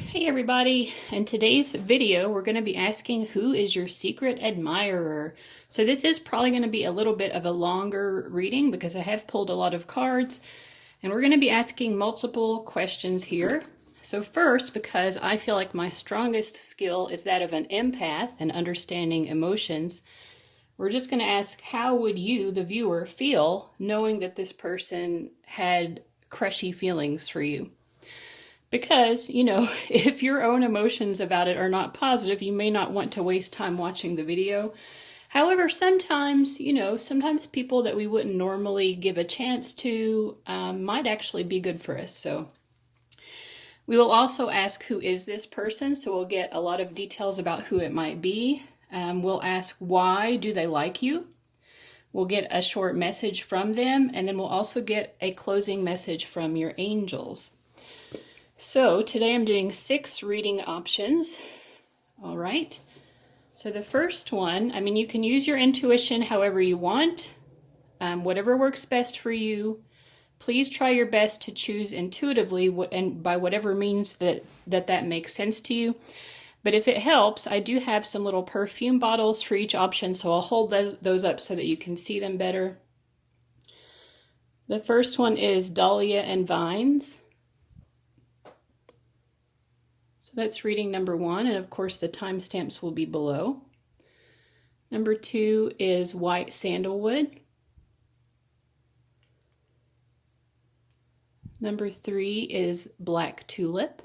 Hey everybody, in today's video we're going to be asking who is your secret admirer. So this is probably going to be a little bit of a longer reading because I have pulled a lot of cards and we're going to be asking multiple questions here. So first, because I feel like my strongest skill is that of an empath and understanding emotions, we're just going to ask how would you, the viewer, feel knowing that this person had crushy feelings for you? Because, if your own emotions about it are not positive, you may not want to waste time watching the video. However, sometimes, sometimes people that we wouldn't normally give a chance to might actually be good for us. So we will also ask who is this person, so we'll get a lot of details about who it might be. We'll ask why do they like you? We'll get a short message from them, and then we'll also get a closing message from your angels. So today I'm doing 6 reading options. All right. So the first one, you can use your intuition however you want, whatever works best for you. Please try your best to choose intuitively and by whatever means that makes sense to you. But if it helps, I do have some little perfume bottles for each option, so I'll hold those up so that you can see them better. The first one is Dahlia and Vines. So that's reading number 1, and of course the timestamps will be below. Number 2 is White Sandalwood. Number 3 is Black Tulip.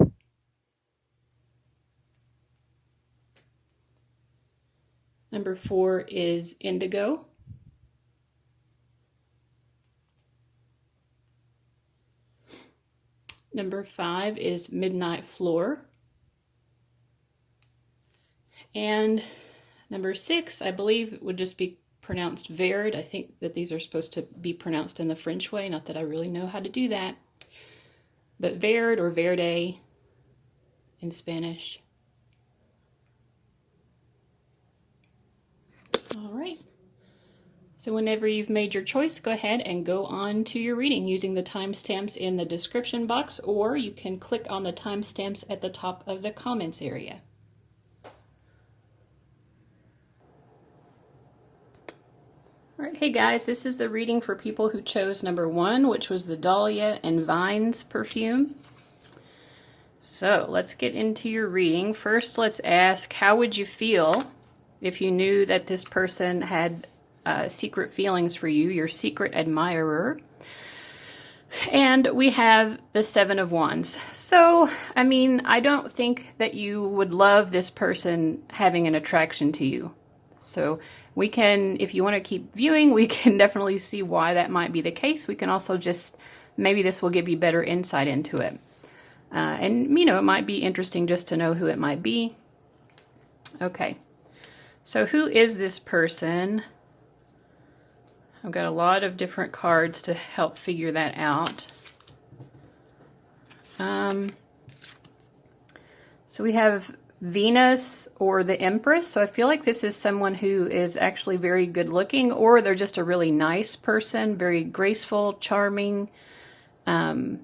Number 4 is Indigo. Number 5 is Midnight Floor. And number 6, I believe, would just be pronounced verd. I think that these are supposed to be pronounced in the French way, not that I really know how to do that. But verd or verde in Spanish. All right. So whenever you've made your choice, go ahead and go on to your reading using the timestamps in the description box, or you can click on the timestamps at the top of the comments area. All right, hey guys, this is the reading for people who chose number 1, which was the Dahlia and Vines perfume. So let's get into your reading. First, let's ask, how would you feel if you knew that this person had secret feelings for you, your secret admirer? And we have the 7 of Wands. So, I don't think that you would love this person having an attraction to you. So we can, if you want to keep viewing, we can definitely see why that might be the case. We can also just, maybe this will give you better insight into it. And, it might be interesting just to know who it might be. Okay, so who is this person? I've got a lot of different cards to help figure that out. So we have Venus or the Empress. So I feel like this is someone who is actually very good looking, or they're just a really nice person, very graceful, charming. We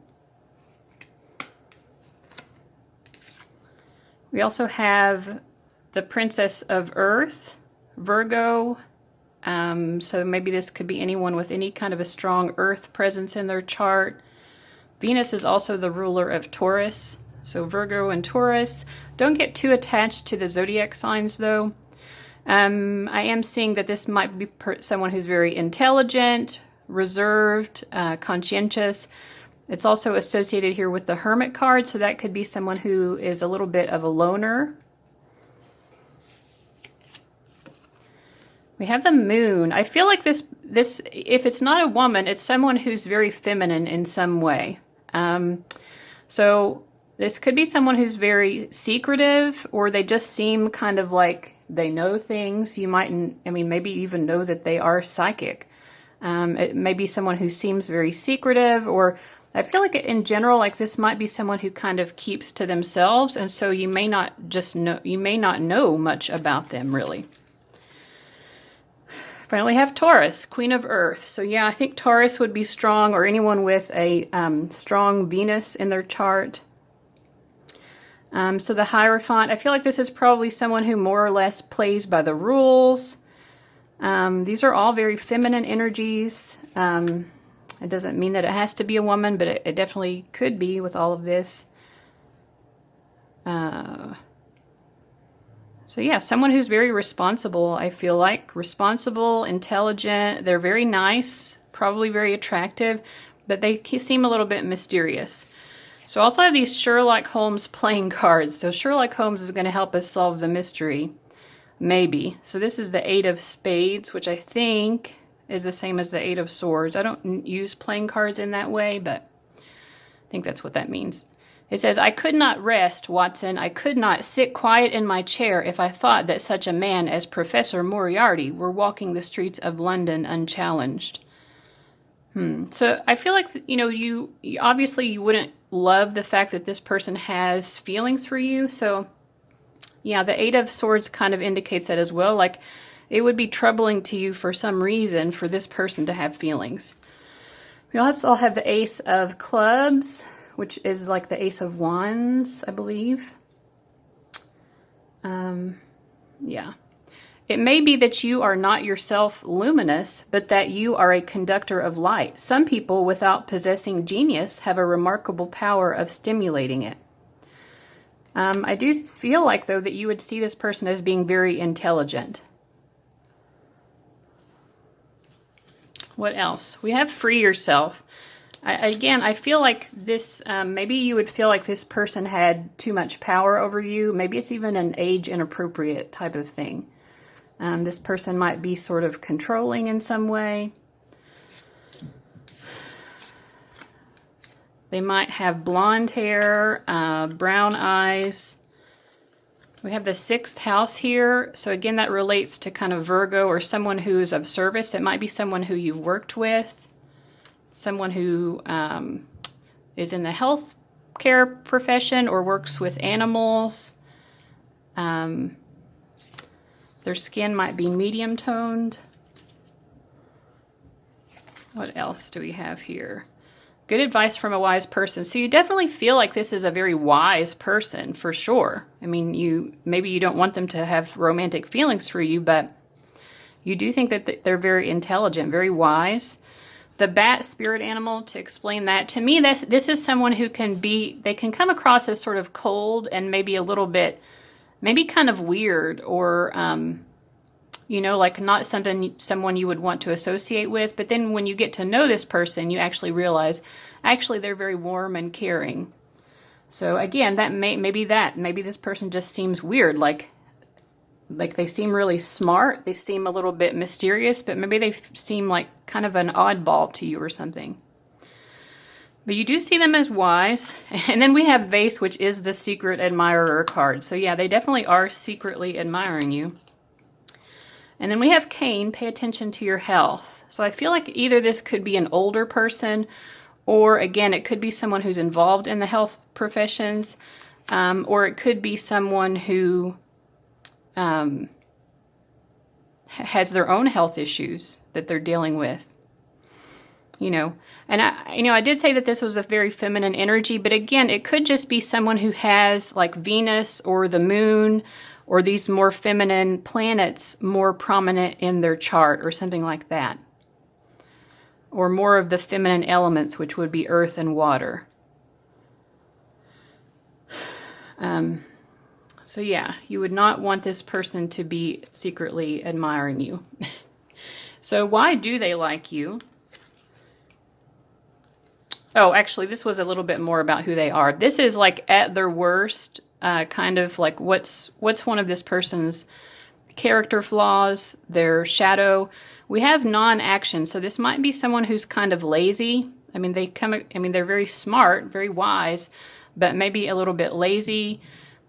also have the Princess of Earth, Virgo. So maybe this could be anyone with any kind of a strong earth presence in their chart. Venus is also the ruler of Taurus. So Virgo and Taurus. Don't get too attached to the zodiac signs though. I am seeing that this might be someone who's very intelligent, reserved, conscientious. It's also associated here with the Hermit card, so that could be someone who is a little bit of a loner. We have the Moon. I feel like this, if it's not a woman, it's someone who's very feminine in some way. So this could be someone who's very secretive, or they just seem kind of like they know things. You might, maybe even know that they are psychic. It may be someone who seems very secretive, or I feel like in general, like this might be someone who kind of keeps to themselves, and so you may not know much about them really. Finally have Taurus, Queen of Earth. So yeah, I think Taurus would be strong, or anyone with a strong Venus in their chart. So the Hierophant, I feel like this is probably someone who more or less plays by the rules. These are all very feminine energies. It doesn't mean that it has to be a woman, but it definitely could be with all of this. So yeah, someone who's very responsible, I feel like. Responsible, intelligent, they're very nice, probably very attractive, but they seem a little bit mysterious. So I also have these Sherlock Holmes playing cards. So Sherlock Holmes is going to help us solve the mystery. Maybe. So this is the 8 of Spades, which I think is the same as the 8 of Swords. I don't use playing cards in that way, but I think that's what that means. It says, I could not rest, Watson. I could not sit quiet in my chair if I thought that such a man as Professor Moriarty were walking the streets of London unchallenged. So I feel like, you obviously you wouldn't love the fact that this person has feelings for you. So yeah, the 8 of Swords kind of indicates that as well. Like, it would be troubling to you for some reason for this person to have feelings. We also have the Ace of Clubs, which is like the Ace of Wands, I believe. Yeah. It may be that you are not yourself luminous, but that you are a conductor of light. Some people, without possessing genius, have a remarkable power of stimulating it. I do feel like, though, that you would see this person as being very intelligent. What else? We have free yourself. Again, I feel like this, maybe you would feel like this person had too much power over you. Maybe it's even an age inappropriate type of thing. This person might be sort of controlling in some way. They might have blonde hair, brown eyes. We have the 6th house here. So again, that relates to kind of Virgo or someone who's of service. It might be someone who you've worked with, someone who is in the health care profession or works with animals. Their skin might be medium toned. What else do we have here? Good advice from a wise person. So you definitely feel like this is a very wise person, for sure. I mean, maybe you don't want them to have romantic feelings for you, but you do think that they're very intelligent, very wise. The bat spirit animal, to explain that, to me, this is someone who they can come across as sort of cold and maybe a little bit, maybe kind of weird or, like not someone you would want to associate with. But then when you get to know this person, you actually realize, actually, they're very warm and caring. So again, maybe this person just seems weird, like they seem really smart. They seem a little bit mysterious, but maybe they seem like kind of an oddball to you or something. But you do see them as wise. And then we have Vase, which is the secret admirer card. So yeah, they definitely are secretly admiring you. And then we have Cain, pay attention to your health. So I feel like either this could be an older person, or again, it could be someone who's involved in the health professions, or it could be someone who has their own health issues that they're dealing with. And I did say that this was a very feminine energy, but again, it could just be someone who has like Venus or the moon or these more feminine planets more prominent in their chart or something like that. Or more of the feminine elements, which would be earth and water. So yeah, you would not want this person to be secretly admiring you. So why do they like you? Oh, actually, this was a little bit more about who they are. This is like at their worst, kind of like what's one of this person's character flaws, their shadow. We have non-action, so this might be someone who's kind of lazy. They're very smart, very wise, but maybe a little bit lazy.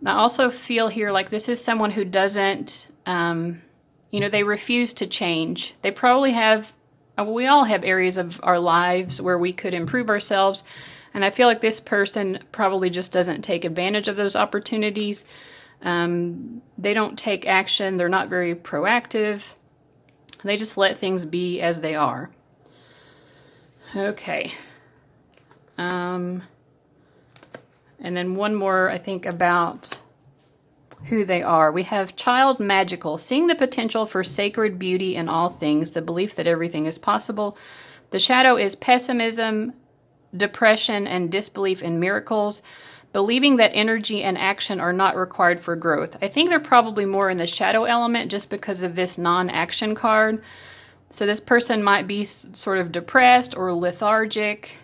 I also feel here like this is someone who doesn't, they refuse to change. They probably have, we all have areas of our lives where we could improve ourselves. And I feel like this person probably just doesn't take advantage of those opportunities. They don't take action. They're not very proactive. They just let things be as they are. Okay. And then one more, I think, about who they are. We have child magical, seeing the potential for sacred beauty in all things, the belief that everything is possible. The shadow is pessimism, depression, and disbelief in miracles, believing that energy and action are not required for growth. I think they're probably more in the shadow element just because of this non-action card. So this person might be sort of depressed or lethargic.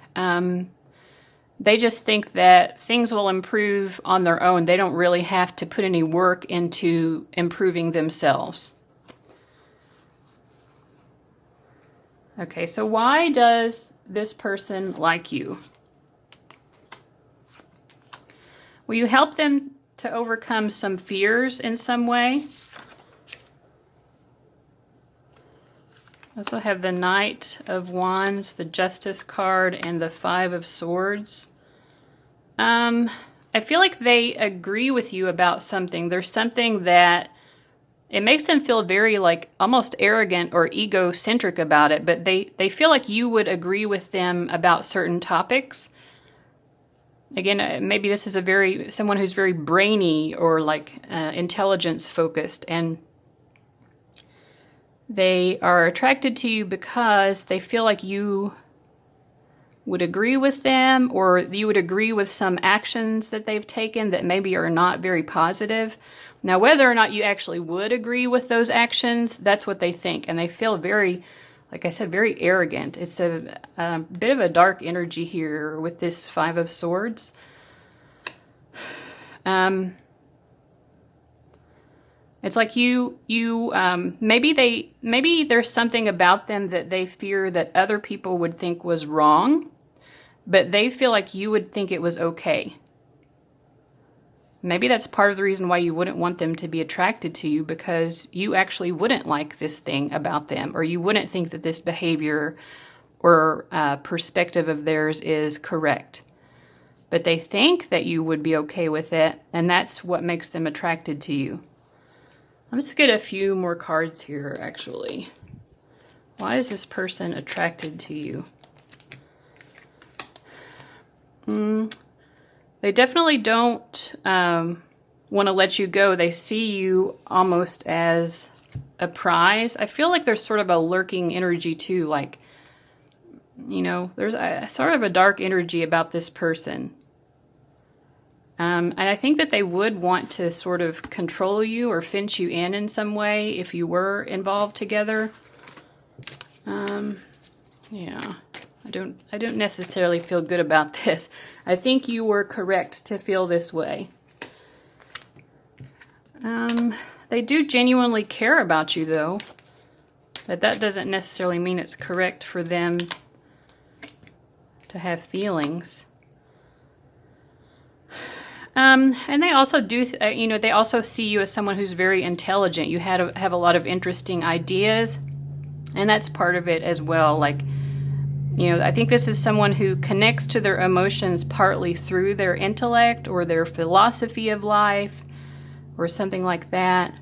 They just think that things will improve on their own. They don't really have to put any work into improving themselves. Okay, so why does this person like you? Will you help them to overcome some fears in some way? I also have the Knight of Wands, the Justice card, and the Five of Swords. I feel like they agree with you about something. There's something that it makes them feel very like almost arrogant or egocentric about it, but they feel like you would agree with them about certain topics. Again, maybe this is someone who's very brainy or like intelligence focused, and they are attracted to you because they feel like you would agree with them, or you would agree with some actions that they've taken that maybe are not very positive. Now, whether or not you actually would agree with those actions, that's what they think. And they feel very, like I said, very arrogant. It's a bit of a dark energy here with this Five of Swords. It's like maybe there's something about them that they fear that other people would think was wrong, but they feel like you would think it was okay. Maybe that's part of the reason why you wouldn't want them to be attracted to you, because you actually wouldn't like this thing about them, or you wouldn't think that this behavior or perspective of theirs is correct. But they think that you would be okay with it, and that's what makes them attracted to you. I'm just going to get a few more cards here, actually. Why is this person attracted to you? They definitely don't want to let you go. They see you almost as a prize. I feel like there's sort of a lurking energy too, like, you know, there's a sort of a dark energy about this person. And I think that they would want to sort of control you or fence you in some way if you were involved together. Yeah, I don't necessarily feel good about this. I think you were correct to feel this way. They do genuinely care about you, though. But that doesn't necessarily mean it's correct for them to have feelings. And they also do, they also see you as someone who's very intelligent. You have a lot of interesting ideas, and that's part of it as well. Like, I think this is someone who connects to their emotions partly through their intellect or their philosophy of life or something like that.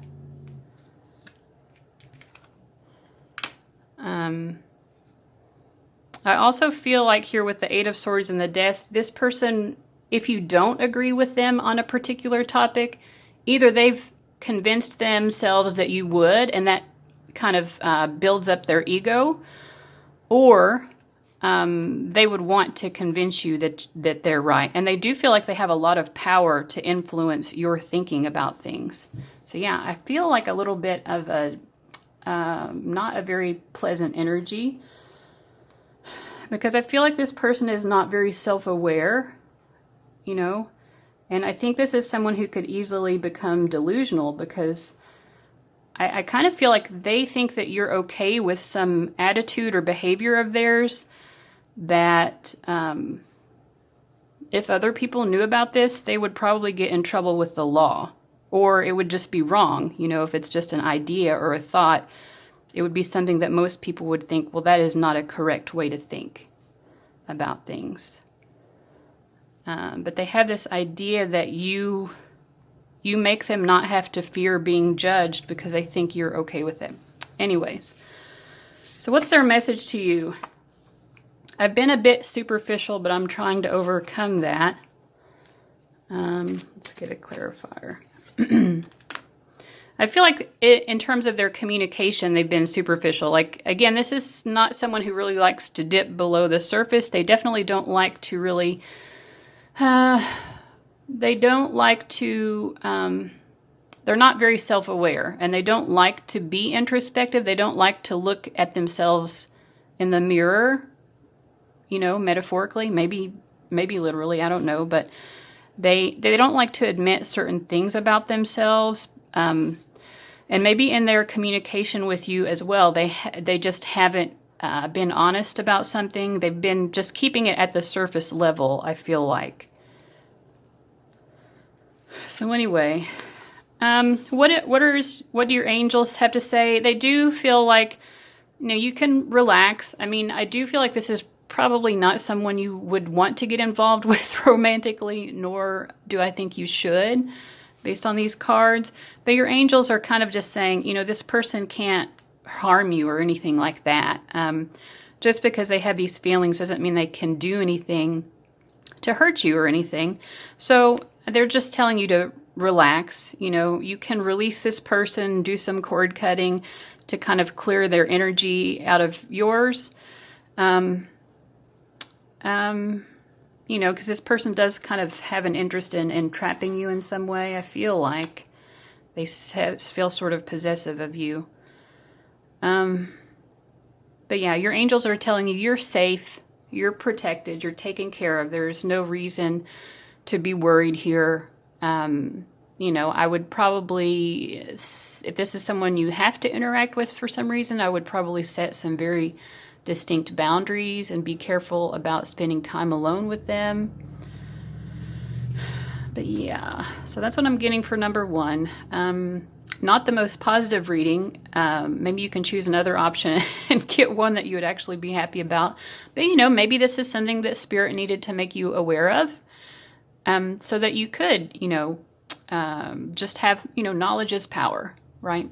I also feel like here with the Eight of Swords and the Death, this person, if you don't agree with them on a particular topic, either they've convinced themselves that you would, and that kind of builds up their ego, or they would want to convince you that they're right. And they do feel like they have a lot of power to influence your thinking about things. So yeah, I feel like a little bit of a not a very pleasant energy, because I feel like this person is not very self-aware, and I think this is someone who could easily become delusional, because I kind of feel like they think that you're okay with some attitude or behavior of theirs that if other people knew about this, they would probably get in trouble with the law, or it would just be wrong. If it's just an idea or a thought, it would be something that most people would think, well, that is not a correct way to think about things. But they have this idea that you make them not have to fear being judged because they think you're okay with it. Anyways, so what's their message to you? I've been a bit superficial, but I'm trying to overcome that. Let's get a clarifier. I feel like in terms of their communication, they've been superficial. Like, again, this is not someone who really likes to dip below the surface. They definitely don't like to really, they don't like to, they're not very self-aware, and they don't like to be introspective. They don't like to look at themselves in the mirror, you know, metaphorically, maybe literally, I don't know, but they don't like to admit certain things about themselves. And maybe in their communication with you as well, they just haven't been honest about something. They've been just keeping it at the surface level, I feel like. So anyway, what do your angels have to say? They do feel like, you know, you can relax. I mean, I do feel like this is probably not someone you would want to get involved with romantically, nor do I think you should, based on these cards. But your angels are kind of just saying, you know, this person can't harm you or anything like that. Just because they have these feelings doesn't mean they can do anything to hurt you or anything. So they're just telling you to relax. You know, you can release this person, do some cord cutting to kind of clear their energy out of yours. You know, because this person does kind of have an interest in trapping you in some way. I feel like they feel sort of possessive of you. But yeah, your angels are telling you you're safe, you're protected, you're taken care of. There's no reason to be worried here. You know, I would probably, if this is someone you have to interact with for some reason, I would probably set some very distinct boundaries and be careful about spending time alone with them. But yeah, so that's what I'm getting for number 1. Not the most positive reading. Maybe you can choose another option and get one that you would actually be happy about. But you know, maybe this is something that Spirit needed to make you aware of, so that you could, you know, just have, you know, knowledge is power, right?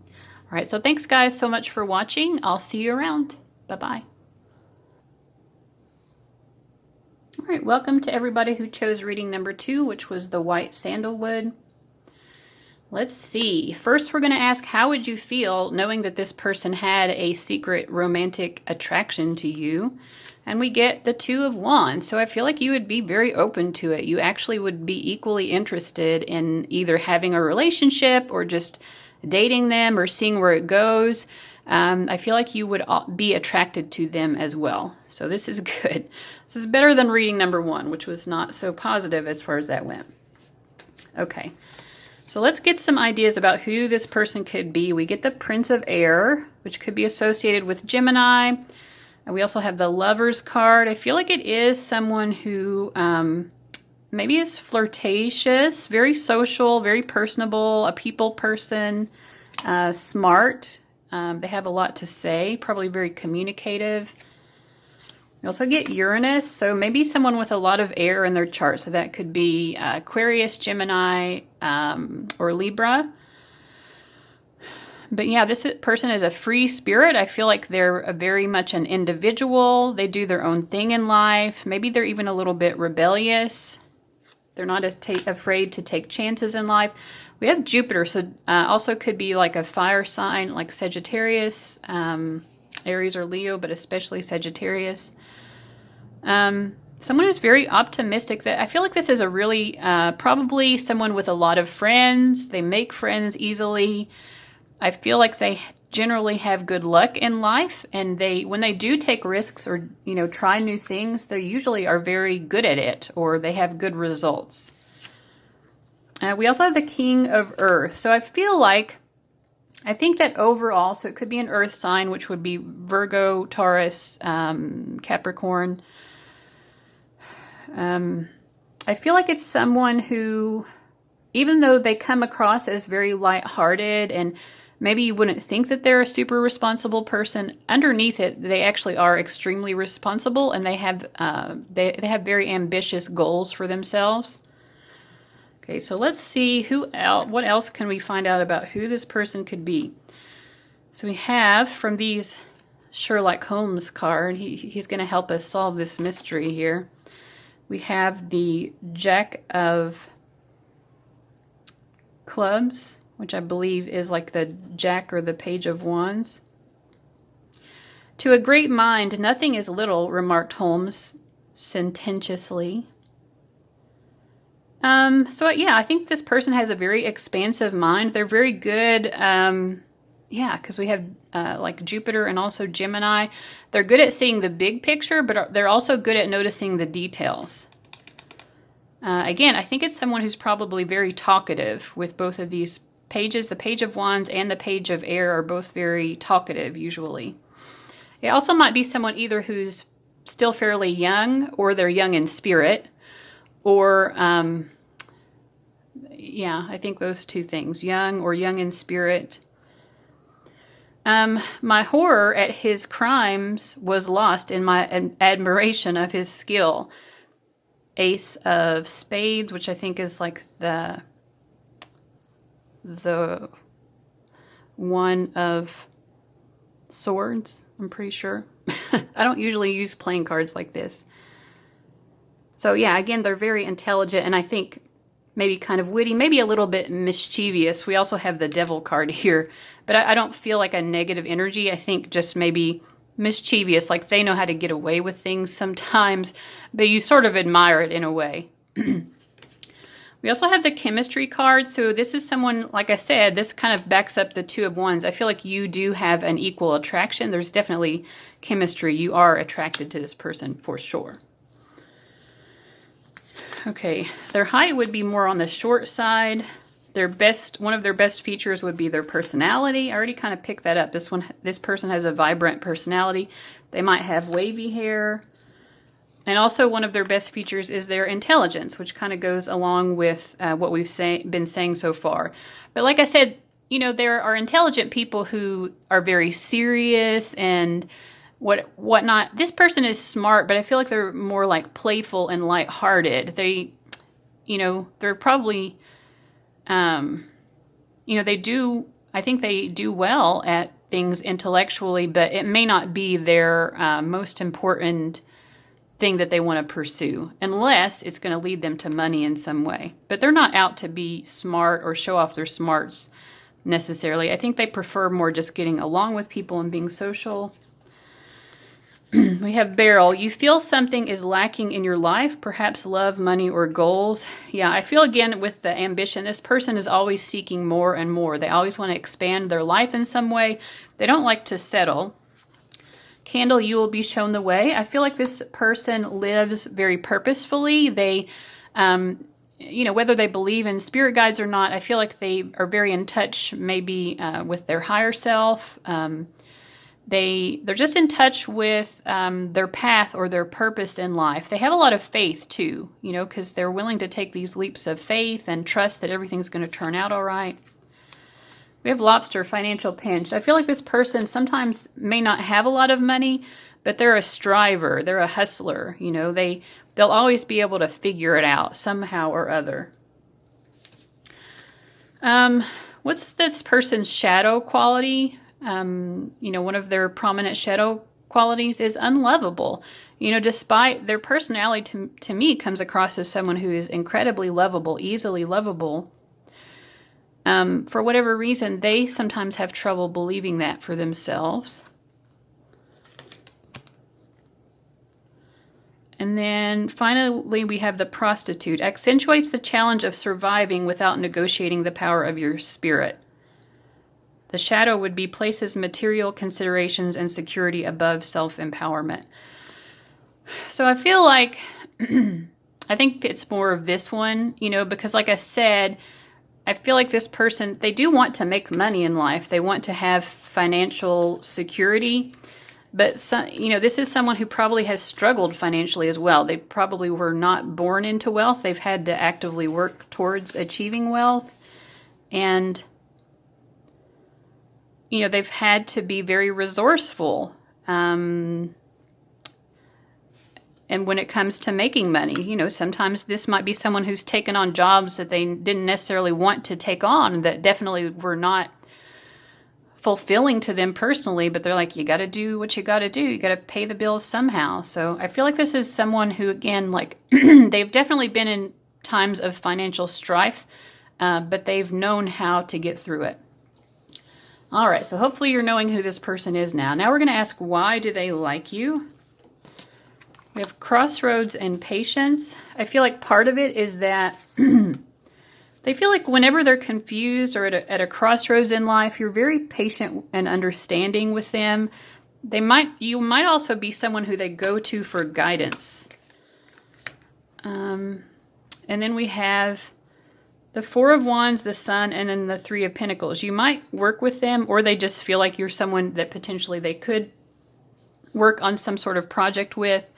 All right, so thanks guys so much for watching. I'll see you around. Bye-bye. All right, welcome to everybody who chose reading number 2, which was the white sandalwood. Let's see. First, we're going to ask, how would you feel knowing that this person had a secret romantic attraction to you? And we get the 2 of Wands. So I feel like you would be very open to it. You actually would be equally interested in either having a relationship or just dating them or seeing where it goes. I feel like you would be attracted to them as well. So this is good. This is better than reading number 1, which was not so positive as far as that went. Okay, so let's get some ideas about who this person could be. We get the Prince of Air, which could be associated with Gemini. And we also have the Lovers card. I feel like it is someone who maybe is flirtatious, very social, very personable, a people person, smart. They have a lot to say, probably very communicative. We also get Uranus, so maybe someone with a lot of air in their chart. So that could be Aquarius, Gemini, or Libra. But yeah, this person is a free spirit. I feel like they're very much an individual. They do their own thing in life. Maybe they're even a little bit rebellious. They're not afraid to take chances in life. We have Jupiter, so also could be like a fire sign, like Sagittarius, Aries or Leo, but especially Sagittarius. Someone who's very optimistic. That I feel like this is a really, probably someone with a lot of friends. They make friends easily. I feel like they generally have good luck in life, and when they do take risks or, you know, try new things, they usually are very good at it, or they have good results. We also have the King of Earth. So I feel like, I think that overall, so it could be an earth sign, which would be Virgo, Taurus, Capricorn. I feel like it's someone who, even though they come across as very lighthearted and maybe you wouldn't think that they're a super responsible person, underneath it, they actually are extremely responsible, and they have very ambitious goals for themselves. Okay, so let's see what else can we find out about who this person could be. So we have from these Sherlock Holmes card, he's going to help us solve this mystery here. We have the Jack of Clubs, which I believe is like the Jack or the Page of Wands. To a great mind, nothing is little, remarked Holmes sententiously. So yeah, I think this person has a very expansive mind. They're very good, yeah, because we have like Jupiter and also Gemini. They're good at seeing the big picture, but they're also good at noticing the details. Again, I think it's someone who's probably very talkative with both of these pages. The Page of Wands and the Page of Air are both very talkative, usually. It also might be someone either who's still fairly young, or they're young in spirit, or, yeah, I think those two things, young or young in spirit. My horror at his crimes was lost in my admiration of his skill. Ace of Spades, which I think is like the one of Swords, I'm pretty sure. I don't usually use playing cards like this. So yeah, again, they're very intelligent, and I think maybe kind of witty, maybe a little bit mischievous. We also have the Devil card here, but I don't feel like a negative energy. I think just maybe mischievous, like they know how to get away with things sometimes, but you sort of admire it in a way. We also have the Chemistry card. So this is someone, like I said, this kind of backs up the Two of Wands. I feel like you do have an equal attraction. There's definitely chemistry. You are attracted to this person for sure. Okay, their height would be more on the short side. One of their best features would be their personality. I already kind of picked that up. This person has a vibrant personality. They might have wavy hair. And also one of their best features is their intelligence, which kind of goes along with what we've been saying so far. But like I said, you know, there are intelligent people who are very serious and whatnot. This person is smart, but I feel like they're more like playful and lighthearted. They, you know, they're probably, you know, I think they do well at things intellectually, but it may not be their most important thing that they want to pursue, unless it's going to lead them to money in some way. But they're not out to be smart or show off their smarts necessarily. I think they prefer more just getting along with people and being social. We have Beryl. You feel something is lacking in your life, perhaps love, money, or goals. Yeah, I feel again with the ambition, this person is always seeking more and more. They always want to expand their life in some way. They don't like to settle. Candle, you will be shown the way. I feel like this person lives very purposefully. They, you know, whether they believe in spirit guides or not, I feel like they are very in touch maybe with their higher self. They're just in touch with their path or their purpose in life. They have a lot of faith too, you know, because they're willing to take these leaps of faith and trust that everything's going to turn out all right. We have Lobster, financial pinch. I feel like this person sometimes may not have a lot of money, but they're a striver. They're a hustler. You know, they'll always be able to figure it out somehow or other. What's this person's shadow quality? You know, one of their prominent shadow qualities is unlovable. You know, despite their personality to me comes across as someone who is incredibly lovable, easily lovable. For whatever reason, they sometimes have trouble believing that for themselves. And then finally, we have the prostitute. Accentuates the challenge of surviving without negotiating the power of your spirit. The shadow would be places material considerations and security above self-empowerment. So I feel like, I think it's more of this one, you know, because like I said, I feel like this person, they do want to make money in life. They want to have financial security. But, you know, this is someone who probably has struggled financially as well. They probably were not born into wealth. They've had to actively work towards achieving wealth. And, you know, they've had to be very resourceful. And when it comes to making money, you know, sometimes this might be someone who's taken on jobs that they didn't necessarily want to take on, that definitely were not fulfilling to them personally, but they're like, you got to do what you got to do. You got to pay the bills somehow. So I feel like this is someone who, again, like they've definitely been in times of financial strife, but they've known how to get through it. All right, so hopefully you're knowing who this person is now. Now we're going to ask, why do they like you? We have crossroads and patience. I feel like part of it is that they feel like whenever they're confused or at a crossroads in life, you're very patient and understanding with them. You might also be someone who they go to for guidance. And then we have the Four of Wands, the Sun, and then the Three of Pentacles. You might work with them, or they just feel like you're someone that potentially they could work on some sort of project with.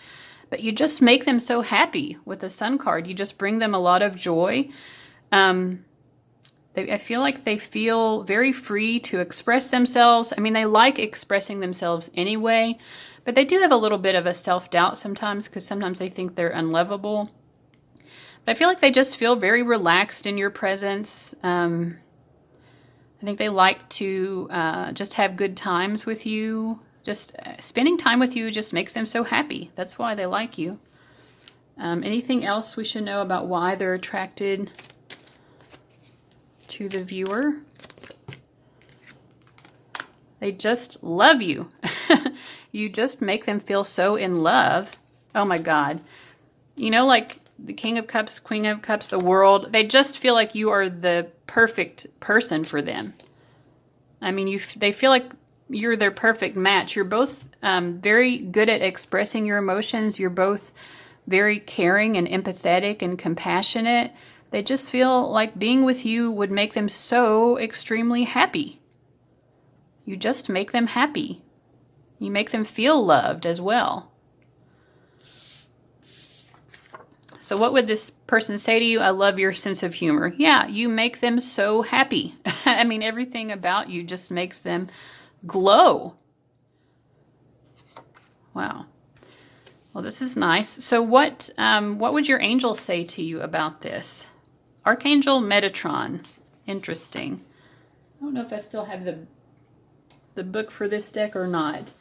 But you just make them so happy with the Sun card. You just bring them a lot of joy. I feel like they feel very free to express themselves. I mean, they like expressing themselves anyway, but they do have a little bit of a self-doubt sometimes because sometimes they think they're unlovable. But I feel like they just feel very relaxed in your presence. I think they like to just have good times with you. Just spending time with you just makes them so happy. That's why they like you. Anything else we should know about why they're attracted to the viewer? They just love you. You just make them feel so in love. Oh my God. You know, like the King of Cups, Queen of Cups, the world, they just feel like you are the perfect person for them. I mean, they feel like you're their perfect match. You're both very good at expressing your emotions. You're both very caring and empathetic and compassionate. They just feel like being with you would make them so extremely happy. You just make them happy. You make them feel loved as well. So what would this person say to you? I love your sense of humor. Yeah, you make them so happy. I mean, everything about you just makes them glow. Wow. Well, this is nice. So what would your angel say to you about this? Archangel Metatron. Interesting. I don't know if I still have the book for this deck or not.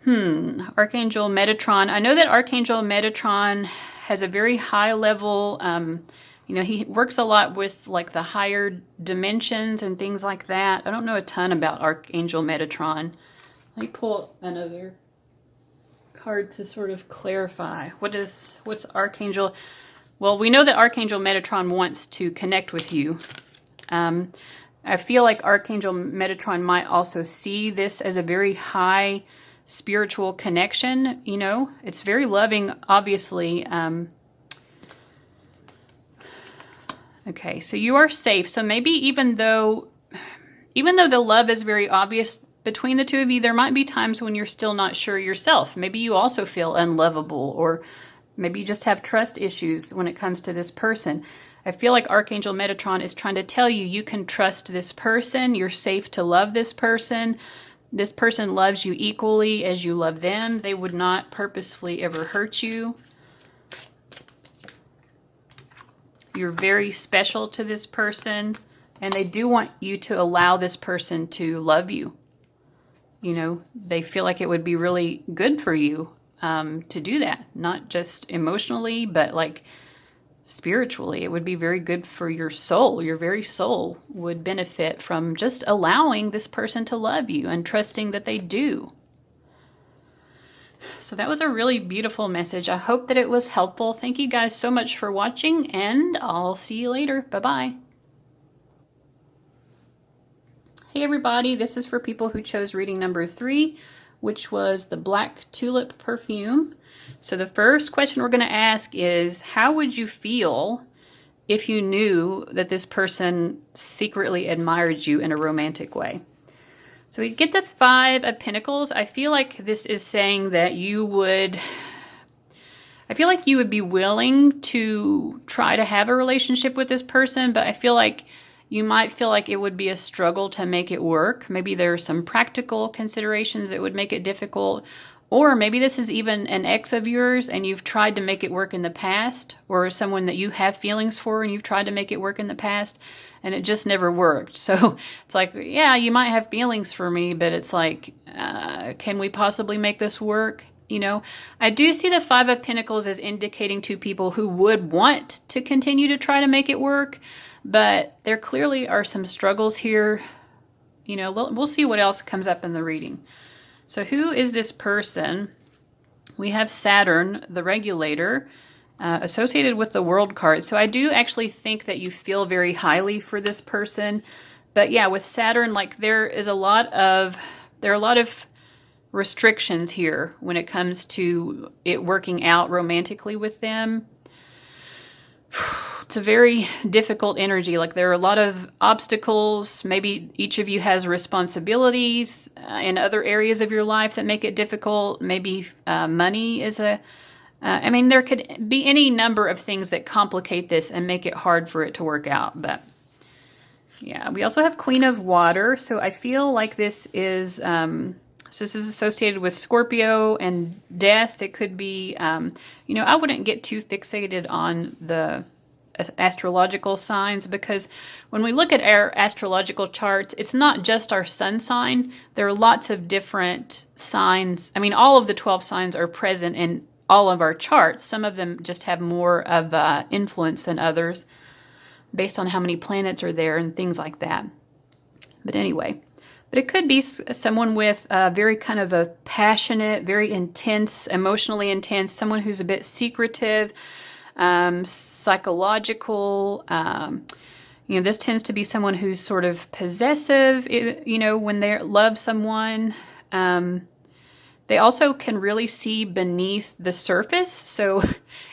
Archangel Metatron. I know that Archangel Metatron has a very high level, he works a lot with like the higher dimensions and things like that. I don't know a ton about Archangel Metatron. Let me pull another card to sort of clarify. What's Archangel? Well, we know that Archangel Metatron wants to connect with you. I feel like Archangel Metatron might also see this as a very high spiritual connection. You know, it's very loving, obviously. Okay, so you are safe. So maybe even though the love is very obvious between the two of you, there might be times when you're still not sure yourself. Maybe you also feel unlovable, or maybe you just have trust issues when it comes to this person. I feel like Archangel Metatron is trying to tell you, you can trust this person. You're safe to love this person. This person loves you equally as you love them. They would not purposefully ever hurt you. You're very special to this person, and they do want you to allow this person to love you. You know, they feel like it would be really good for you to do that. Not just emotionally, but like spiritually. It would be very good for your soul. Your very soul would benefit from just allowing this person to love you and trusting that they do. So that was a really beautiful message. I hope that it was helpful. Thank you guys so much for watching, and I'll see you later. Bye-bye. Hey everybody, this is for people who chose reading number 3, which was the Black Tulip perfume. So the first question we're going to ask is, how would you feel if you knew that this person secretly admired you in a romantic way? So we get the 5 of Pentacles. I feel like this is saying that you would be willing to try to have a relationship with this person, but I feel like you might feel like it would be a struggle to make it work. Maybe there are some practical considerations that would make it difficult, Or maybe this is even an ex of yours and you've tried to make it work in the past, or someone that you have feelings for and you've tried to make it work in the past and it just never worked. So it's like, yeah, you might have feelings for me, but it's like, can we possibly make this work? You know, I do see the Five of Pentacles as indicating to people who would want to continue to try to make it work, but there clearly are some struggles here. You know, we'll see what else comes up in the reading. So who is this person? We have Saturn, the regulator, associated with the World card. So I do actually think that you feel very highly for this person. But yeah, with Saturn, like there are a lot of restrictions here when it comes to it working out romantically with them. It's a very difficult energy. Like there are a lot of obstacles. Maybe each of you has responsibilities in other areas of your life that make it difficult. Maybe money is I mean, there could be any number of things that complicate this and make it hard for it to work out. But yeah, we also have Queen of Water. So I feel like this is, so this is associated with Scorpio and death. It could be, you know, I wouldn't get too fixated on the astrological signs, because when we look at our astrological charts, it's not just our sun sign. There are lots of different signs. I mean, all of the 12 signs are present in all of our charts. Some of them just have more of influence than others based on how many planets are there and things like that. But anyway, but it could be someone with very kind of a passionate, very intense, emotionally intense, someone who's a bit secretive, psychological. You know, this tends to be someone who's sort of possessive, you know, when they love someone. They also can really see beneath the surface. So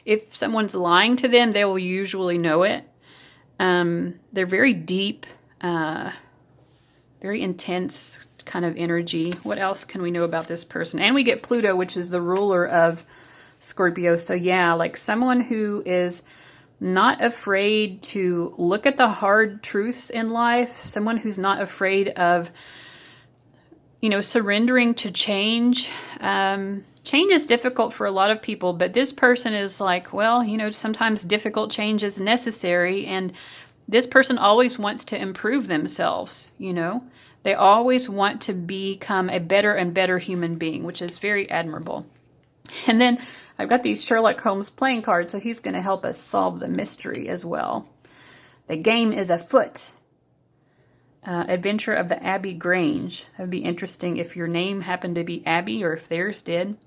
if someone's lying to them, they will usually know it. They're very deep, very intense kind of energy. What else can we know about this person? And we get Pluto, which is the ruler of Scorpio. So yeah, like someone who is not afraid to look at the hard truths in life, someone who's not afraid of, you know, surrendering to change. Change is difficult for a lot of people, but this person is like, well, you know, sometimes difficult change is necessary, and this person always wants to improve themselves, you know. They always want to become a better and better human being, which is very admirable. And then I've got these Sherlock Holmes playing cards, so he's going to help us solve the mystery as well. The game is afoot. Adventure of the Abbey Grange. That would be interesting if your name happened to be Abby or if theirs did.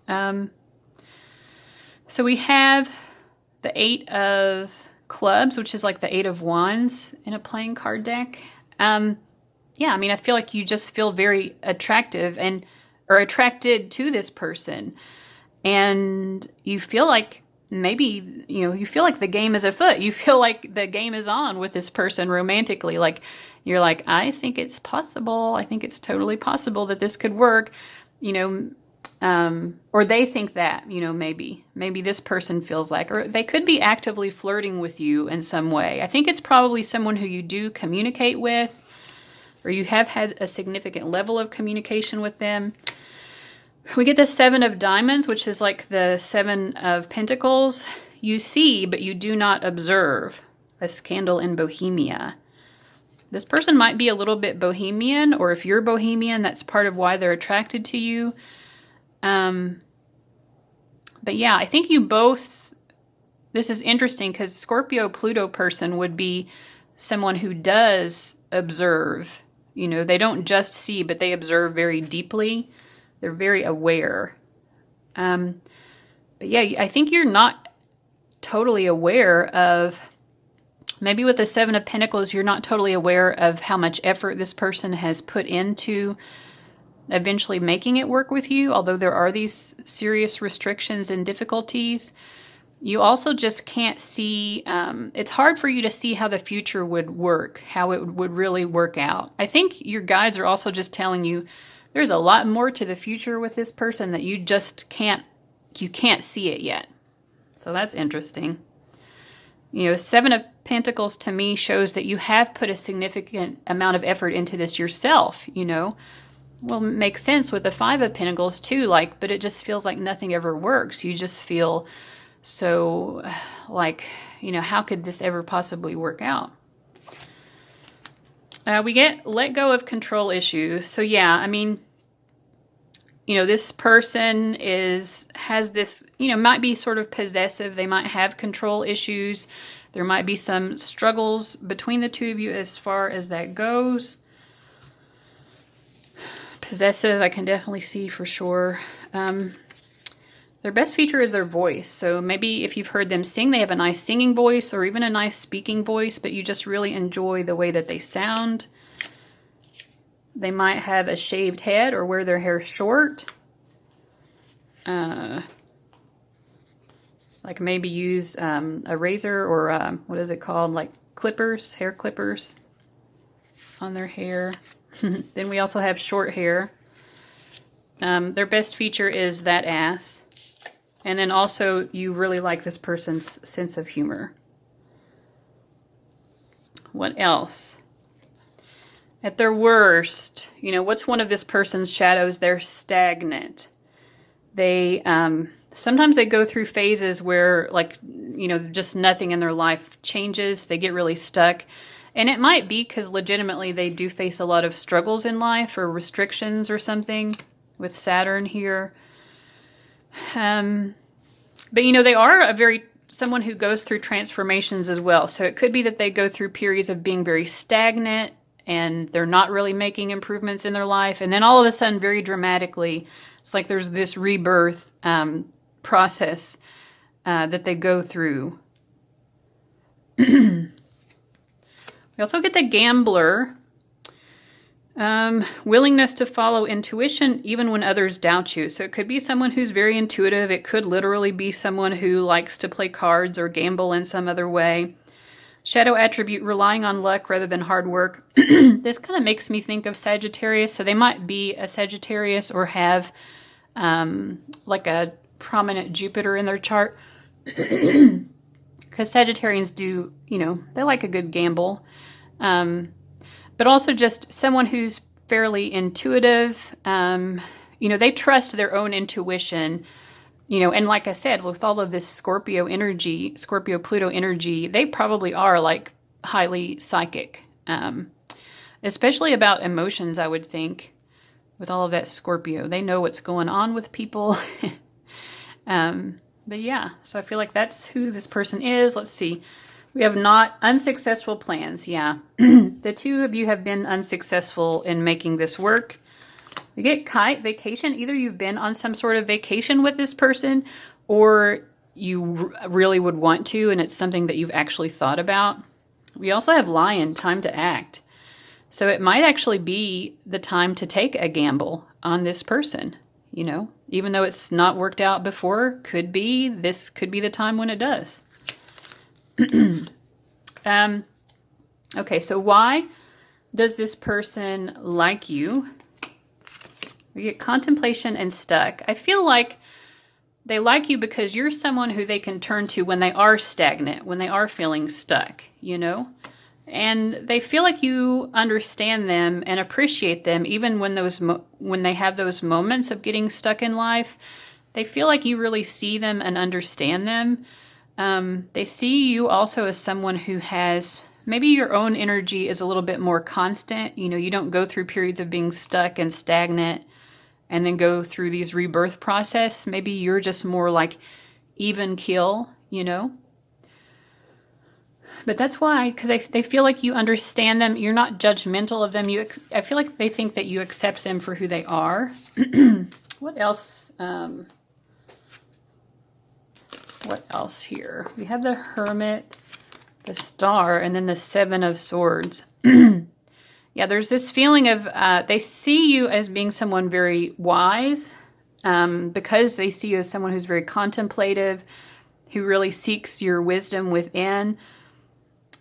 So we have the Eight of Clubs, which is like the Eight of Wands in a playing card deck. Yeah, I mean, I feel like you just feel very attractive or attracted to this person. And you feel like maybe, you know, you feel like the game is afoot. You feel like the game is on with this person romantically. Like, you're like, I think it's possible. I think it's totally possible that this could work, you know, or they think that, you know, maybe this person feels like, or they could be actively flirting with you in some way. I think it's probably someone who you do communicate with, or you have had a significant level of communication with them. We get the Seven of Diamonds, which is like the Seven of Pentacles. You see, but you do not observe. A scandal in Bohemia. This person might be a little bit bohemian, or if you're bohemian, that's part of why they're attracted to you. But yeah, I think you both, this is interesting because Scorpio-Pluto person would be someone who does observe. You know, they don't just see, but they observe very deeply. They're very aware. But yeah, I think you're not totally aware of, maybe with the Seven of Pentacles, you're not totally aware of how much effort this person has put into eventually making it work with you, although there are these serious restrictions and difficulties. You also just can't see, it's hard for you to see how the future would work, how it would really work out. I think your guides are also just telling you there's a lot more to the future with this person that you just can't see it yet. So that's interesting. You know, Seven of Pentacles to me shows that you have put a significant amount of effort into this yourself, you know. well, makes sense with the Five of Pentacles too, like, but it just feels like nothing ever works. You just feel so like, you know, how could this ever possibly work out? We get let go of control issues. So yeah, I mean, you know, this person has this, you know, might be sort of possessive. They might have control issues. There might be some struggles between the two of you as far as that goes. Possessive, I can definitely see for sure. Their best feature is their voice. So maybe if you've heard them sing, they have a nice singing voice or even a nice speaking voice, but you just really enjoy the way that they sound. They might have a shaved head or wear their hair short. Like maybe use a razor or what is it called? Like clippers, hair clippers on their hair. Then we also have short hair. Their best feature is that ass. And then also, you really like this person's sense of humor. What else? At their worst, you know, what's one of this person's shadows? They're stagnant. They, sometimes they go through phases where, like, you know, just nothing in their life changes. They get really stuck. And it might be because legitimately they do face a lot of struggles in life or restrictions or something with Saturn here. But you know, they are someone who goes through transformations as well. So it could be that they go through periods of being very stagnant and they're not really making improvements in their life. And then all of a sudden, very dramatically, it's like there's this rebirth process that they go through. We also get the gambler. Willingness to follow intuition even when others doubt you. So it could be someone who's very intuitive. It could literally be someone who likes to play cards or gamble in some other way. Shadow attribute, relying on luck rather than hard work. This kind of makes me think of Sagittarius. So they might be a Sagittarius or have like a prominent Jupiter in their chart. Because Sagittarians do, you know, they like a good gamble. But also just someone who's fairly intuitive. You know, they trust their own intuition. You know, and like I said, with all of this Scorpio energy, Scorpio-Pluto energy, they probably are like highly psychic. Especially about emotions, I would think. With all of that Scorpio. They know what's going on with people. But yeah, so I feel like that's who this person is. Let's see. We have not unsuccessful plans. Yeah. The two of you have been unsuccessful in making this work. We get kite, vacation. Either you've been on some sort of vacation with this person or you really would want to and it's something that you've actually thought about. We also have lion, time to act. So it might actually be the time to take a gamble on this person, you know, even though it's not worked out before, this could be the time when it does. Okay, so why does this person like you? We get contemplation and stuck. I feel like they like you because you're someone who they can turn to when they are stagnant, when they are feeling stuck, you know? And they feel like you understand them and appreciate them even when they have those moments of getting stuck in life. They feel like you really see them and understand them. They see you also as someone who has, maybe your own energy is a little bit more constant. You know, you don't go through periods of being stuck and stagnant and then go through these rebirth process. Maybe you're just more like even keel, you know. But that's why, because they feel like you understand them. You're not judgmental of them. I feel like they think that you accept them for who they are. What else? What else here? We have the Hermit, the Star, and then the Seven of Swords. Yeah, there's this feeling of they see you as being someone very wise because they see you as someone who's very contemplative, who really seeks your wisdom within.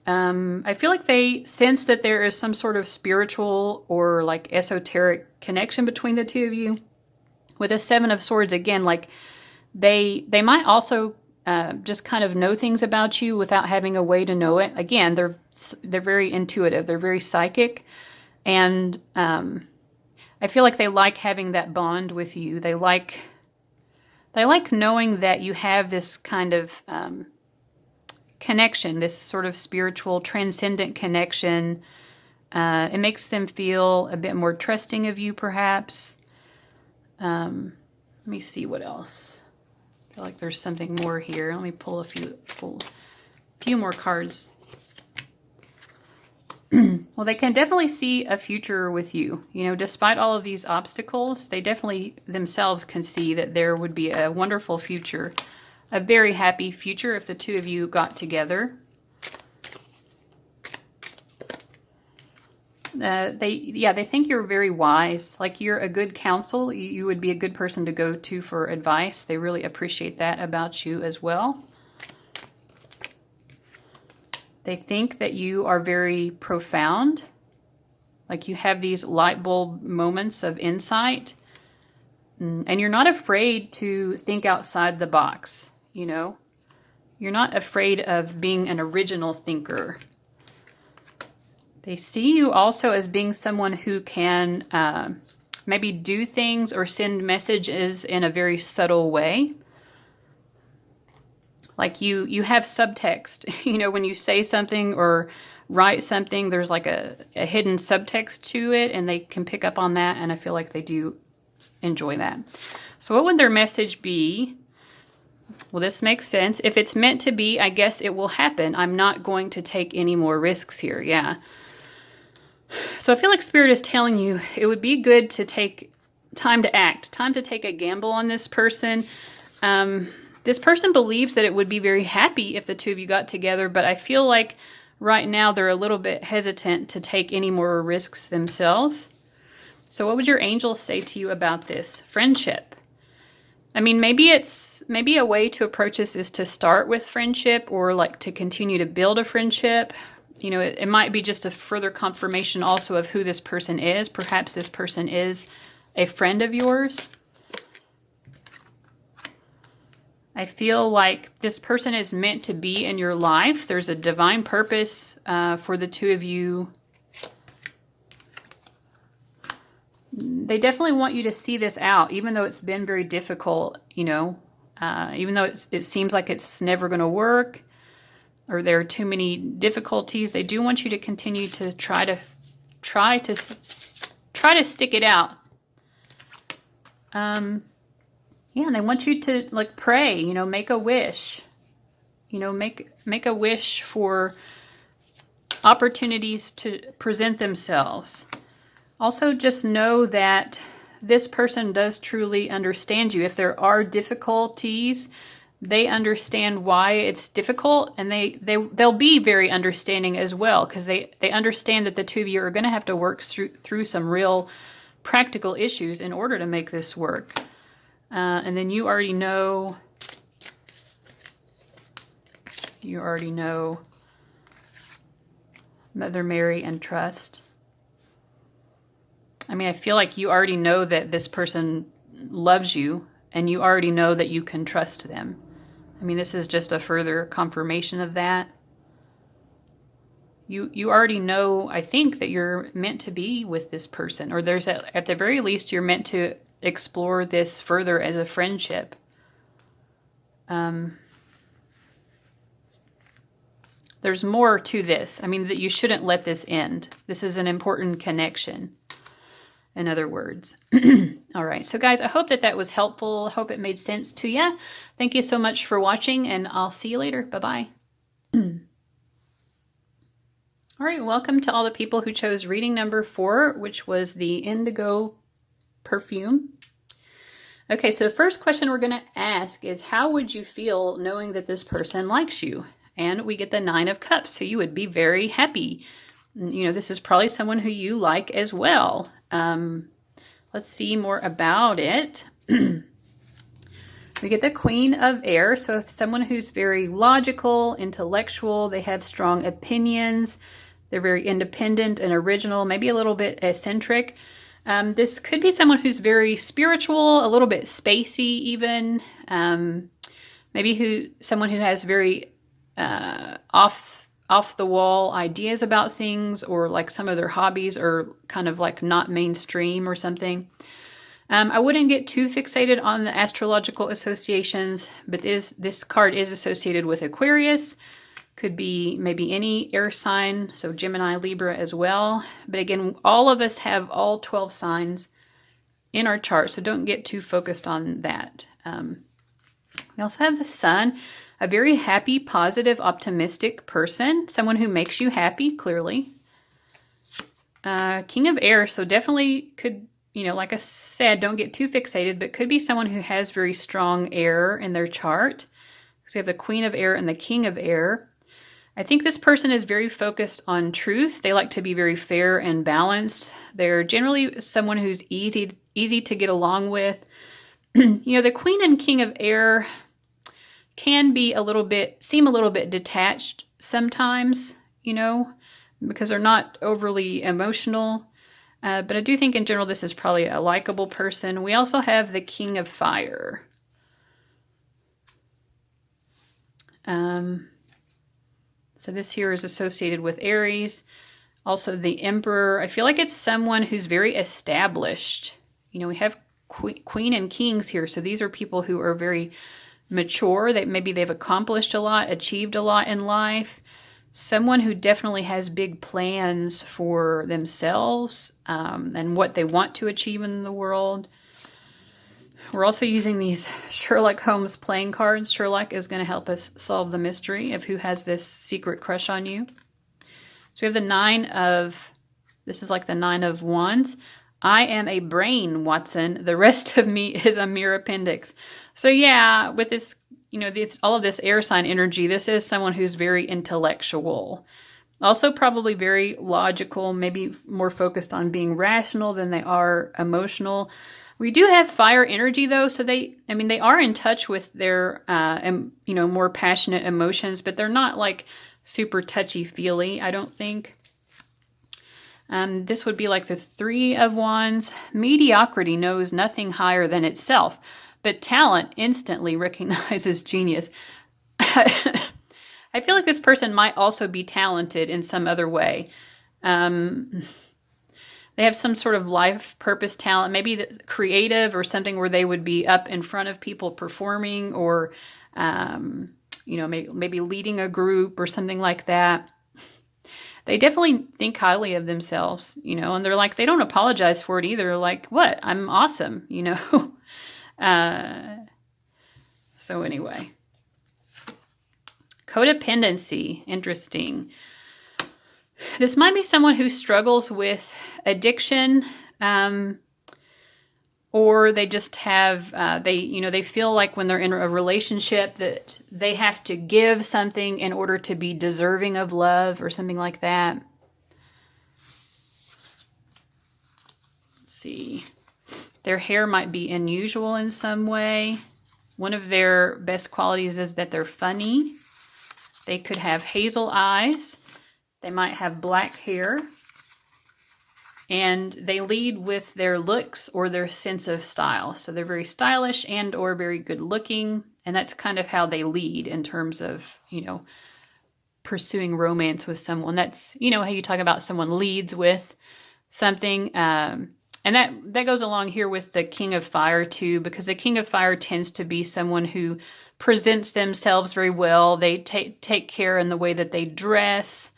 I feel like they sense that there is some sort of spiritual or like esoteric connection between the two of you. With a Seven of Swords, again, like they might also just kind of know things about you without having a way to know it. Again, they're very intuitive. They're very psychic. And I feel like they like having that bond with you. They like knowing that you have this kind of connection, this sort of spiritual, transcendent connection. It makes them feel a bit more trusting of you, perhaps. Let me see what else. I feel like there's something more here. Let me pull a few more cards. Well, they can definitely see a future with you. You know, despite all of these obstacles, they definitely themselves can see that there would be a wonderful future, a very happy future if the two of you got together. They think you're very wise, like you're a good counsel. You would be a good person to go to for advice. They really appreciate that about you as well. They think that you are very profound, like you have these light bulb moments of insight, and you're not afraid to think outside the box, you know? You're not afraid of being an original thinker. They see you also as being someone who can maybe do things or send messages in a very subtle way. Like you have subtext, you know, when you say something or write something, there's like a hidden subtext to it, and they can pick up on that, and I feel like they do enjoy that. So what would their message be? Well, this makes sense. If it's meant to be, I guess it will happen. I'm not going to take any more risks here. Yeah. So I feel like Spirit is telling you it would be good to take time to act, time to take a gamble on this person. This person believes that it would be very happy if the two of you got together, but I feel like right now they're a little bit hesitant to take any more risks themselves. So what would your angels say to you about this? Friendship. I mean, maybe a way to approach this is to start with friendship, or like to continue to build a friendship. You know, it might be just a further confirmation also of who this person is. Perhaps this person is a friend of yours. I feel like this person is meant to be in your life. There's a divine purpose for the two of you. They definitely want you to see this out, even though it's been very difficult, you know, even though it seems like it's never going to work, or there are too many difficulties. They do want you to continue to try to stick it out. Yeah, and I want you to like pray, you know, make a wish. You know, make a wish for opportunities to present themselves. Also, just know that this person does truly understand you. If there are difficulties, they understand why it's difficult, and they'll be very understanding as well, because they understand that the two of you are going to have to work through some real practical issues in order to make this work. And then you already know Mother Mary and trust. I mean, I feel like you already know that this person loves you, and you already know that you can trust them. I mean, this is just a further confirmation of that. You already know, I think, that you're meant to be with this person, or there's at the very least you're meant to explore this further as a friendship. There's more to this. I mean, that you shouldn't let this end. This is an important connection, in other words. All right. So guys, I hope that was helpful. I hope it made sense to you. Thank you so much for watching, and I'll see you later. Bye-bye. All right. Welcome to all the people who chose reading number 4, which was the indigo perfume. Okay. So the first question we're going to ask is, how would you feel knowing that this person likes you? And we get the 9 of Cups. So you would be very happy. You know, this is probably someone who you like as well. Let's see more about it. We get the Queen of Air. So someone who's very logical, intellectual, they have strong opinions, they're very independent and original, maybe a little bit eccentric. This could be someone who's very spiritual, a little bit spacey even. Maybe someone who has very off the wall ideas about things, or like some of their hobbies are kind of like not mainstream or something. I wouldn't get too fixated on the astrological associations, but this card is associated with Aquarius. Could be maybe any air sign, so Gemini, Libra as well. But again, all of us have all 12 signs in our chart, so don't get too focused on that. We also have the Sun, a very happy, positive, optimistic person, someone who makes you happy, clearly. King of Air, so definitely could, like I said, don't get too fixated, but could be someone who has very strong air in their chart. So we have the Queen of Air and the King of Air. I think this person is very focused on truth. They like to be very fair and balanced. They're generally someone who's easy to get along with. The Queen and King of Air can be seem a little bit detached sometimes, because they're not overly emotional. But I do think in general this is probably a likable person. We also have the King of Fire. So this here is associated with Aries. Also the Emperor. I feel like it's someone who's very established. We have Queen and Kings here. So these are people who are very mature. Maybe they've accomplished a lot, achieved a lot in life. Someone who definitely has big plans for themselves and what they want to achieve in the world. We're also using these Sherlock Holmes playing cards. Sherlock is going to help us solve the mystery of who has this secret crush on you. So we have this is like the Nine of Wands. I am a brain, Watson. The rest of me is a mere appendix. So yeah, with this, all of this air sign energy, this is someone who's very intellectual. Also probably very logical, maybe more focused on being rational than they are emotional. We do have fire energy though, so they are in touch with their, more passionate emotions, but they're not like super touchy-feely, I don't think. This would be like the Three of Wands. Mediocrity knows nothing higher than itself, but talent instantly recognizes genius. I feel like this person might also be talented in some other way. They have some sort of life purpose talent, maybe creative or something where they would be up in front of people performing, or, maybe leading a group or something like that. They definitely think highly of themselves, and they're like, they don't apologize for it either. Like, what? I'm awesome, So anyway. Codependency. Interesting. This might be someone who struggles with addiction, or they just have, they feel like when they're in a relationship that they have to give something in order to be deserving of love or something like that. Let's see. Their hair might be unusual in some way. One of their best qualities is that they're funny. They could have hazel eyes. They might have black hair. And they lead with their looks or their sense of style. So they're very stylish and or very good looking. And that's kind of how they lead in terms of, pursuing romance with someone. That's, how you talk about someone leads with something. And that goes along here with the King of Fire too, because the King of Fire tends to be someone who presents themselves very well. They take care in the way that they dress.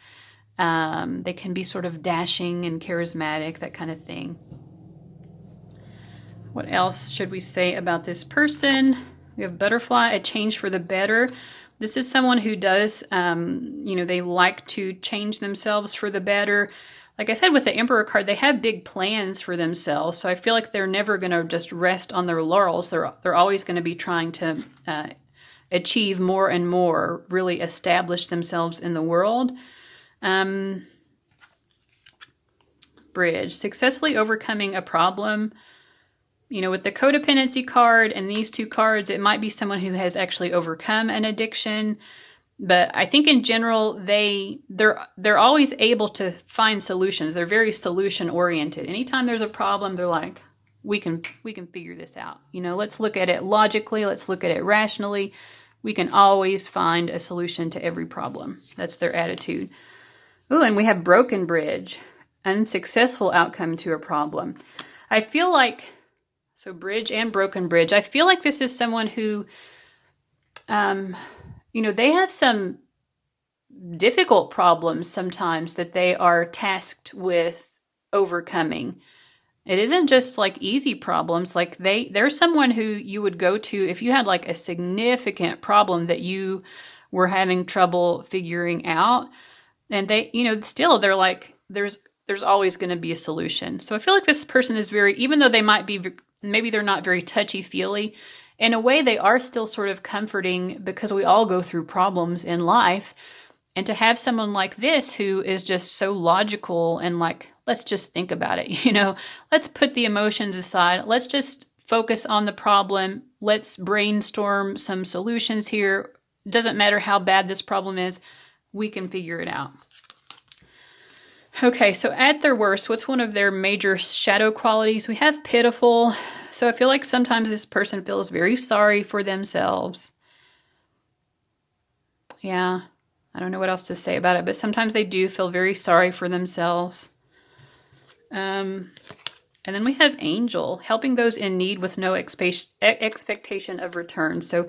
They can be sort of dashing and charismatic, that kind of thing. What else should we say about this person? We have Butterfly, a change for the better. This is someone who does, they like to change themselves for the better. Like I said, with the Emperor card, they have big plans for themselves. So I feel like they're never going to just rest on their laurels. They're always going to be trying to achieve more and more, really establish themselves in the world. Bridge, successfully overcoming a problem. With the codependency card and these two cards, it might be someone who has actually overcome an addiction. But I think in general, they're always able to find solutions. They're very solution oriented. Anytime there's a problem, they're like, we can figure this out. Let's look at it logically. Let's look at it rationally. We can always find a solution to every problem. That's their attitude. Oh, and we have broken bridge, unsuccessful outcome to a problem. I feel like, so bridge and broken bridge, I feel like this is someone who, they have some difficult problems sometimes that they are tasked with overcoming. It isn't just like easy problems. Like they're someone who you would go to if you had like a significant problem that you were having trouble figuring out. And they, still they're like, there's always going to be a solution. So I feel like this person is very, even though they might be, maybe they're not very touchy-feely, in a way they are still sort of comforting because we all go through problems in life. And to have someone like this who is just so logical and like, let's just think about it, let's put the emotions aside. Let's just focus on the problem. Let's brainstorm some solutions here. Doesn't matter how bad this problem is, we can figure it out. Okay, so at their worst, what's one of their major shadow qualities? We have pitiful. So I feel like sometimes this person feels very sorry for themselves. Yeah, I don't know what else to say about it, but sometimes they do feel very sorry for themselves. And then we have angel, helping those in need with no expectation of return. So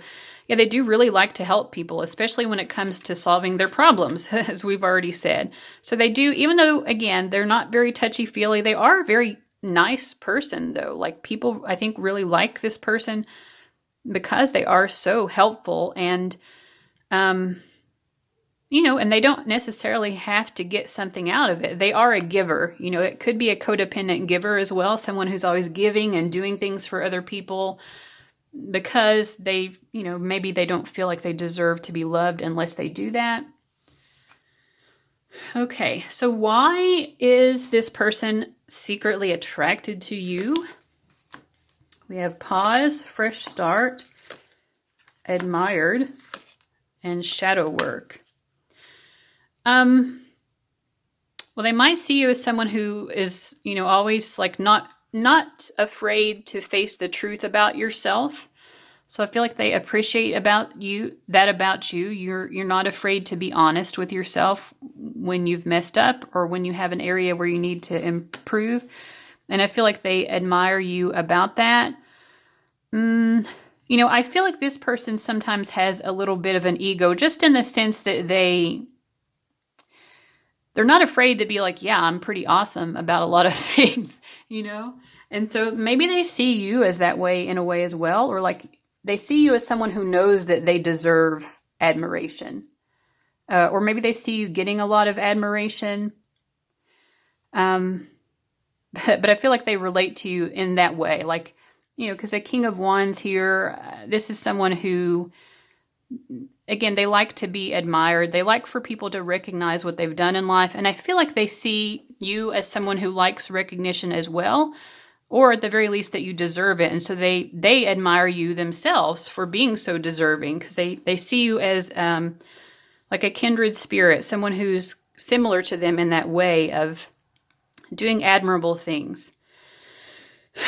yeah, they do really like to help people, especially when it comes to solving their problems, as we've already said. So they do, even though, again, they're not very touchy-feely, they are a very nice person, though. Like, people, I think, really like this person because they are so helpful and, and they don't necessarily have to get something out of it. They are a giver. It could be a codependent giver as well, someone who's always giving and doing things for other people because they, maybe they don't feel like they deserve to be loved unless they do that. Okay, so why is this person secretly attracted to you? We have pause, fresh start, admired, and shadow work. Well, they might see you as someone who is, always like not afraid to face the truth about yourself. So I feel like they appreciate about you. You're not afraid to be honest with yourself when you've messed up or when you have an area where you need to improve. And I feel like they admire you about that. I feel like this person sometimes has a little bit of an ego, just in the sense that they're not afraid to be like, yeah, I'm pretty awesome about a lot of things, And so maybe they see you as that way in a way as well, or like they see you as someone who knows that they deserve admiration. Or maybe they see you getting a lot of admiration. But I feel like they relate to you in that way. Like, because the King of Wands here, this is someone who, again, they like to be admired. They like for people to recognize what they've done in life. And I feel like they see you as someone who likes recognition as well, or at the very least that you deserve it. And so they admire you themselves for being so deserving, because they see you as like a kindred spirit, someone who's similar to them in that way of doing admirable things.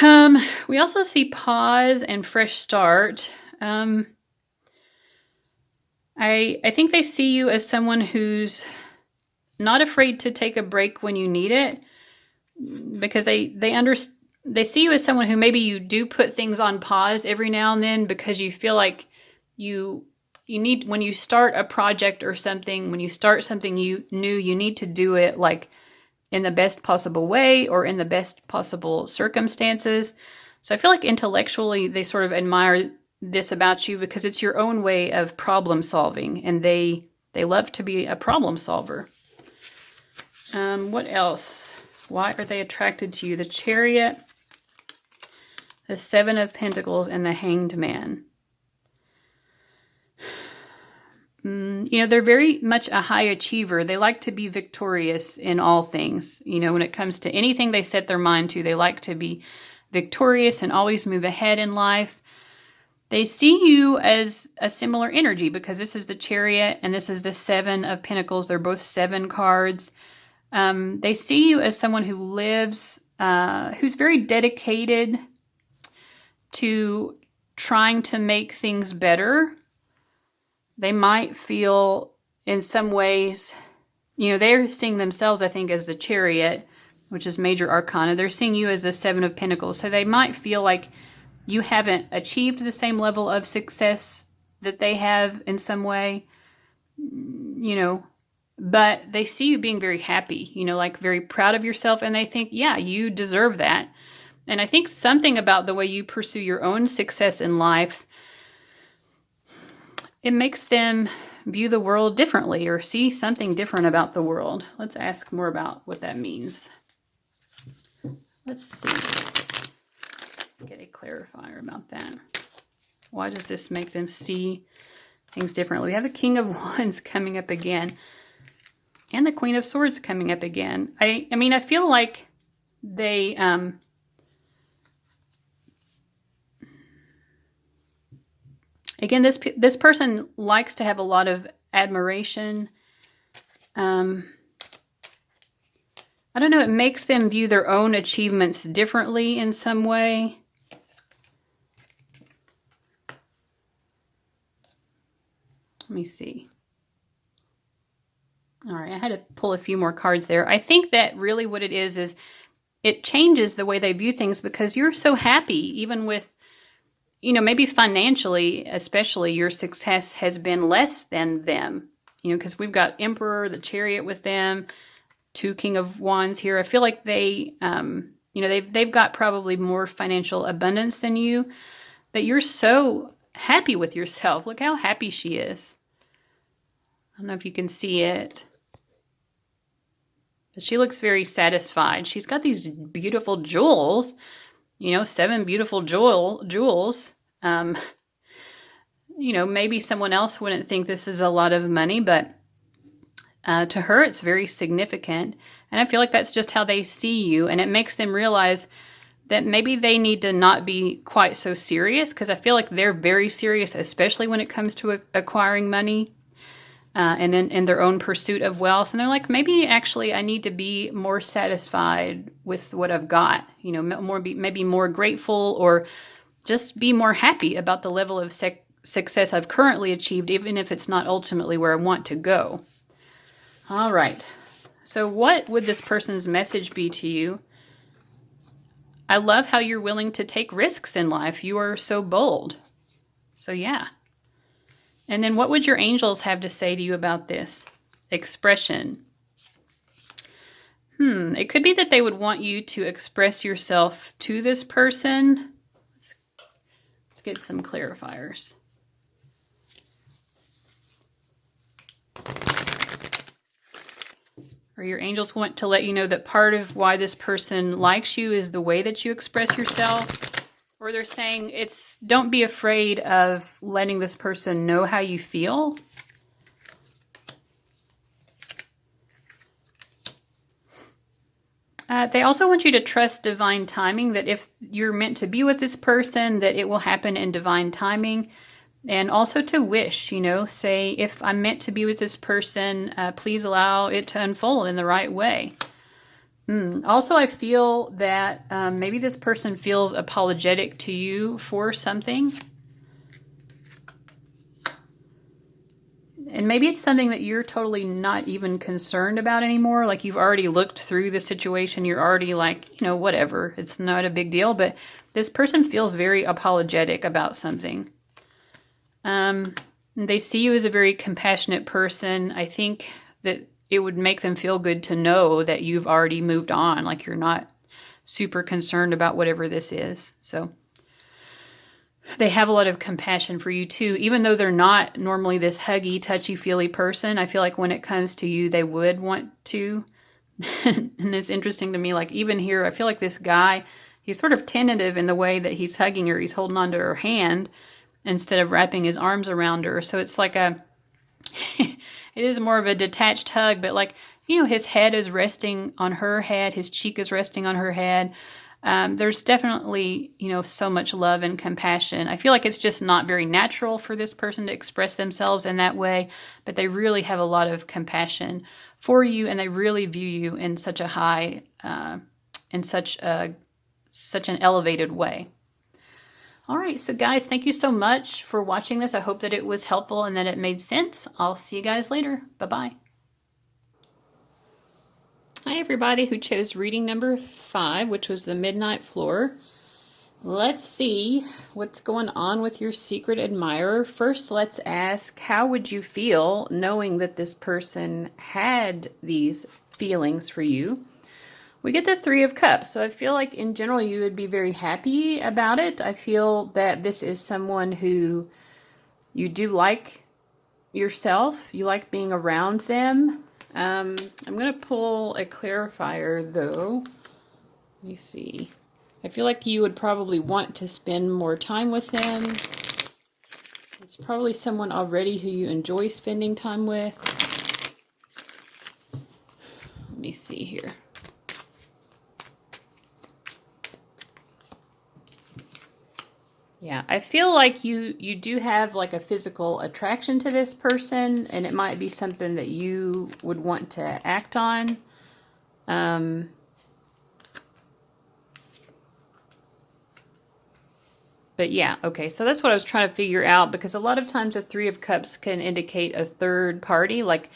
We also see pause and fresh start. I think they see you as someone who's not afraid to take a break when you need it, because they see you as someone who maybe you do put things on pause every now and then because you feel like you need, when you start a project or something, when you start something new, you need to do it like in the best possible way or in the best possible circumstances. So I feel like intellectually they sort of admire this about you because it's your own way of problem solving, and they love to be a problem solver. What else? Why are they attracted to you? The Chariot, the Seven of Pentacles, and the Hanged Man. They're very much a high achiever. They like to be victorious in all things. When it comes to anything they set their mind to, they like to be victorious and always move ahead in life. They see you as a similar energy because this is the Chariot and this is the Seven of Pentacles. They're both 7 cards. They see you as someone who lives, who's very dedicated to trying to make things better. they might feel in some ways, they're seeing themselves, I think, as the Chariot, which is major arcana. They're seeing you as the Seven of Pentacles. So they might feel like you haven't achieved the same level of success that they have in some way, but they see you being very happy, like very proud of yourself. And they think, yeah, you deserve that. And I think something about the way you pursue your own success in life, it makes them view the world differently or see something different about the world. Let's ask more about what that means. Let's see. Get a clarifier about that. Why does this make them see things differently? We have the King of Wands coming up again and the Queen of Swords coming up again. I mean, I feel like they, again, this person likes to have a lot of admiration. I don't know, it makes them view their own achievements differently in some way. Let me see. All right, I had to pull a few more cards there. I think that really what it is it changes the way they view things because you're so happy, even with, maybe financially, especially, your success has been less than them. Because we've got Emperor, the Chariot with them, 2 King of Wands here. I feel like they, they've got probably more financial abundance than you, but you're so happy with yourself. Look how happy she is. I don't know if you can see it, but she looks very satisfied. She's got these beautiful jewels, 7 beautiful jewels. Maybe someone else wouldn't think this is a lot of money, but to her, it's very significant. And I feel like that's just how they see you. And it makes them realize that maybe they need to not be quite so serious, because I feel like they're very serious, especially when it comes to acquiring money and then in their own pursuit of wealth. And they're like, maybe actually I need to be more satisfied with what I've got, maybe more grateful, or just be more happy about the level of success I've currently achieved, even if it's not ultimately where I want to go. All right. So what would this person's message be to you? I love how you're willing to take risks in life. You are so bold. So yeah. And then what would your angels have to say to you about this expression? It could be that they would want you to express yourself to this person. Let's get some clarifiers. Or your angels want to let you know that part of why this person likes you is the way that you express yourself. Or they're saying don't be afraid of letting this person know how you feel. They also want you to trust divine timing, that if you're meant to be with this person, that it will happen in divine timing. And also to wish, say, if I'm meant to be with this person, please allow it to unfold in the right way. Also, I feel that maybe this person feels apologetic to you for something. And maybe it's something that you're totally not even concerned about anymore. Like you've already looked through the situation. You're already like, whatever. It's not a big deal. But this person feels very apologetic about something. They see you as a very compassionate person. I think that it would make them feel good to know that you've already moved on. Like you're not super concerned about whatever this is. So they have a lot of compassion for you too. Even though they're not normally this huggy, touchy-feely person, I feel like when it comes to you, they would want to. And it's interesting to me, like even here, I feel like this guy, he's sort of tentative in the way that he's hugging her. He's holding onto her hand instead of wrapping his arms around her. So it's like it is more of a detached hug, but like, his head is resting on her head. His cheek is resting on her head. There's definitely, so much love and compassion. I feel like it's just not very natural for this person to express themselves in that way, but they really have a lot of compassion for you, and they really view you in such a high, in such an elevated way. All right, so guys, thank you so much for watching this. I hope that it was helpful and that it made sense. I'll see you guys later. Bye-bye. Hi, everybody who chose reading number 5, which was the Midnight Floor. Let's see what's going on with your secret admirer. First, let's ask, how would you feel knowing that this person had these feelings for you? We get the 3 of Cups, so I feel like in general you would be very happy about it. I feel that this is someone who you do like yourself. You like being around them. I'm going to pull a clarifier though. Let me see. I feel like you would probably want to spend more time with them. It's probably someone already who you enjoy spending time with. Let me see here. Yeah, I feel like you do have like a physical attraction to this person, and it might be something that you would want to act on. But yeah, okay, so that's what I was trying to figure out, because a lot of times a 3 of Cups can indicate a third party. Like,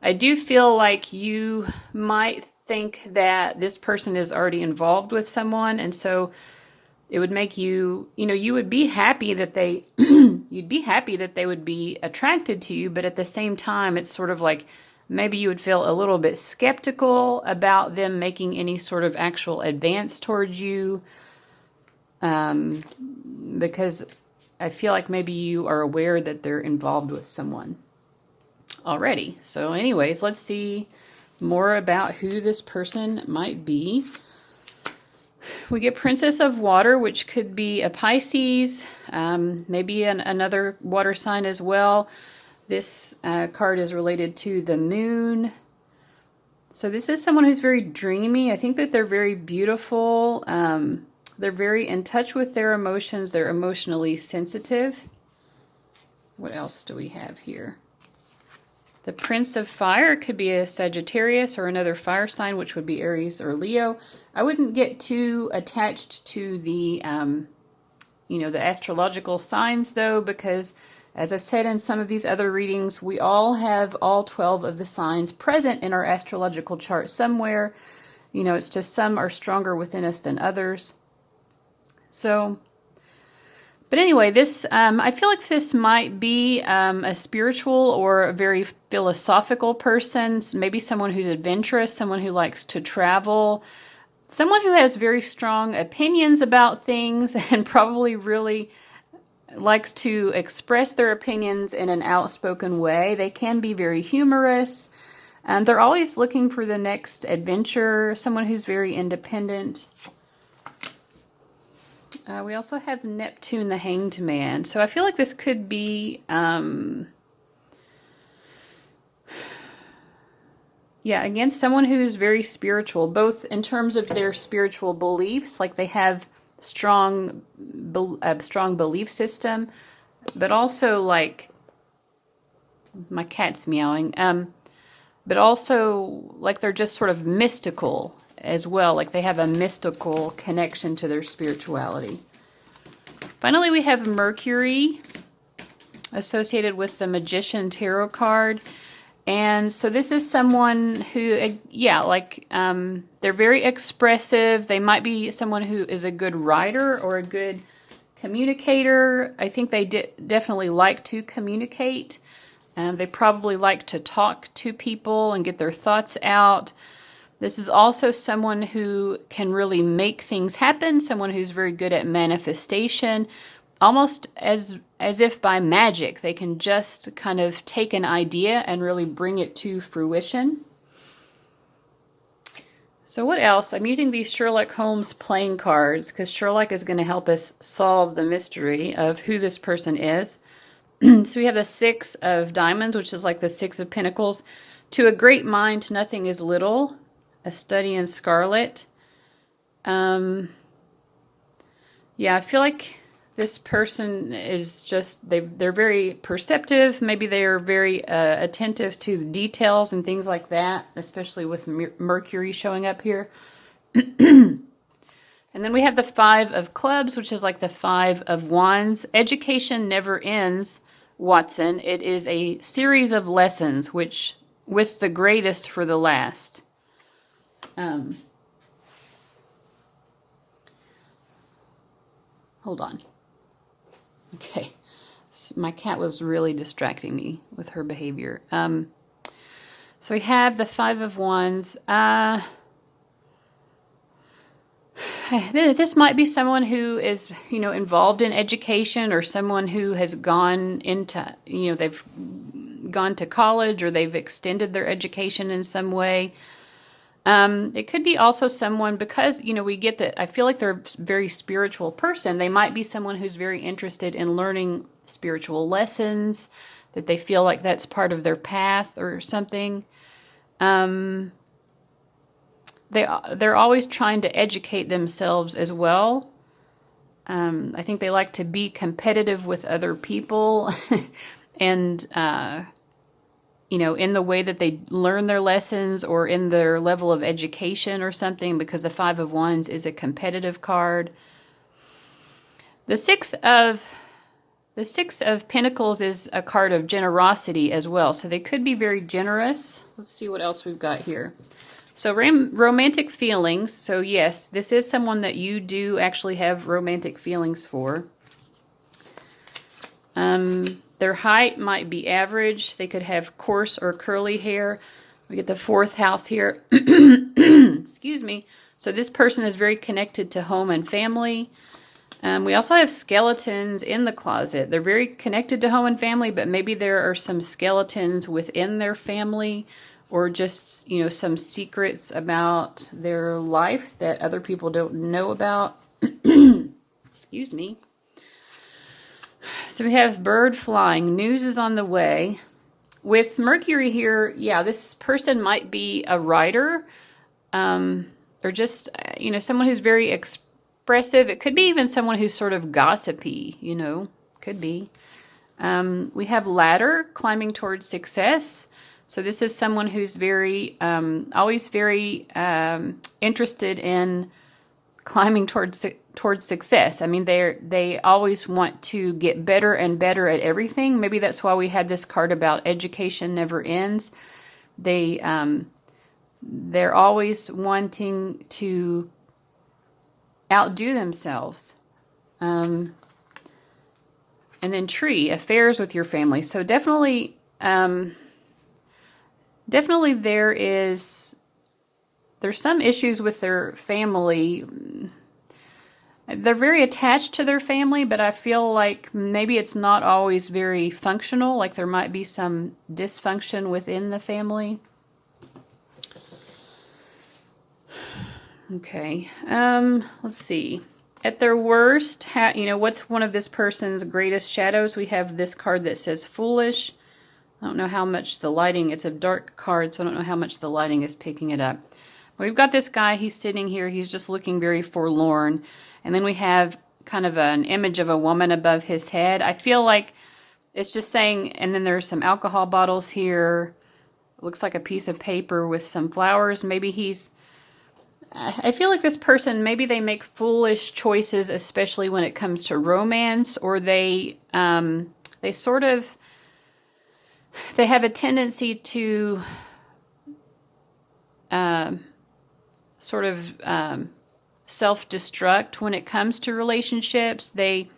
I do feel like you might think that this person is already involved with someone, and so it would make you, you would be happy that they, you'd be happy that they would be attracted to you, but at the same time, it's sort of like maybe you would feel a little bit skeptical about them making any sort of actual advance towards you, because I feel like maybe you are aware that they're involved with someone already. So anyways, let's see more about who this person might be. We get Princess of Water, which could be a Pisces, maybe another water sign as well. This card is related to the moon. So this is someone who's very dreamy. I think that they're very beautiful. They're very in touch with their emotions. They're emotionally sensitive. What else do we have here? The Prince of Fire could be a Sagittarius or another fire sign, which would be Aries or Leo. I wouldn't get too attached to the, the astrological signs, though, because, as I've said in some of these other readings, we all have all 12 of the signs present in our astrological chart somewhere. It's just some are stronger within us than others. So, but anyway, this, I feel like this might be a spiritual or a very philosophical person, maybe someone who's adventurous, someone who likes to travel, someone who has very strong opinions about things and probably really likes to express their opinions in an outspoken way. They can be very humorous, and they're always looking for the next adventure, someone who's very independent. We also have Neptune, the Hanged Man. So I feel like this could be, again, someone who's very spiritual, both in terms of their spiritual beliefs, like they have strong belief system, but also like, my cat's meowing, but also like they're just sort of mystical as well, like they have a mystical connection to their spirituality. Finally, we have Mercury associated with the Magician Tarot card. And so this is someone who, they're very expressive. They might be someone who is a good writer or a good communicator. I think they definitely like to communicate. They probably like to talk to people and get their thoughts out. This is also someone who can really make things happen, someone who's very good at manifestation, almost as if by magic. They can just kind of take an idea and really bring it to fruition. So what else? I'm using these Sherlock Holmes playing cards because Sherlock is going to help us solve the mystery of who this person is. So we have the 6 of Diamonds, which is like the 6 of Pentacles. To a great mind, nothing is little. A Study in Scarlet. I feel like this person is just, they're very perceptive. Maybe they are very attentive to the details and things like that, especially with Mercury showing up here. And then we have the 5 of clubs, which is like the 5 of wands. Education never ends, Watson. It is a series of lessons, which with the greatest for the last. Hold on. Okay. My cat was really distracting me with her behavior. So we have the 5 of wands. This might be someone who is, involved in education, or someone who has gone into, they've gone to college, or they've extended their education in some way. It could be also someone, because, we get that, I feel like they're a very spiritual person. They might be someone who's very interested in learning spiritual lessons, that they feel like that's part of their path or something. They're always trying to educate themselves as well. I think they like to be competitive with other people and, in the way that they learn their lessons, or in their level of education or something, because the 5 of wands is a competitive card. The 6 of Pentacles is a card of generosity as well. So they could be very generous. Let's see what else we've got here. So romantic feelings. So yes, this is someone that you do actually have romantic feelings for. Their height might be average. They could have coarse or curly hair. We get the 4th house here. Excuse me. So this person is very connected to home and family. We also have skeletons in the closet. They're very connected to home and family, but maybe there are some skeletons within their family, or just, some secrets about their life that other people don't know about. Excuse me. So we have bird flying. News is on the way. With Mercury here, yeah, this person might be a writer, or just, someone who's very expressive. It could be even someone who's sort of gossipy, could be. We have ladder, climbing towards success. So this is someone who's very, always very interested in climbing towards success. I mean, they always want to get better and better at everything. Maybe that's why we had this card about education never ends. They're always wanting to outdo themselves. And then tree, affairs with your family. So definitely, there's some issues with their family. They're very attached to their family, but I feel like maybe it's not always very functional. Like there might be some dysfunction within the family. Okay. Let's see. At their worst, what's one of this person's greatest shadows? We have this card that says foolish. I don't know how much the lighting, it's a dark card, so I don't know how much the lighting is picking it up. We've got this guy, he's sitting here, he's just looking very forlorn. And then we have kind of an image of a woman above his head. I feel like it's just saying, and then there's some alcohol bottles here. It looks like a piece of paper with some flowers. Maybe I feel like this person, maybe they make foolish choices, especially when it comes to romance, or they have a tendency to self-destruct when it comes to relationships. They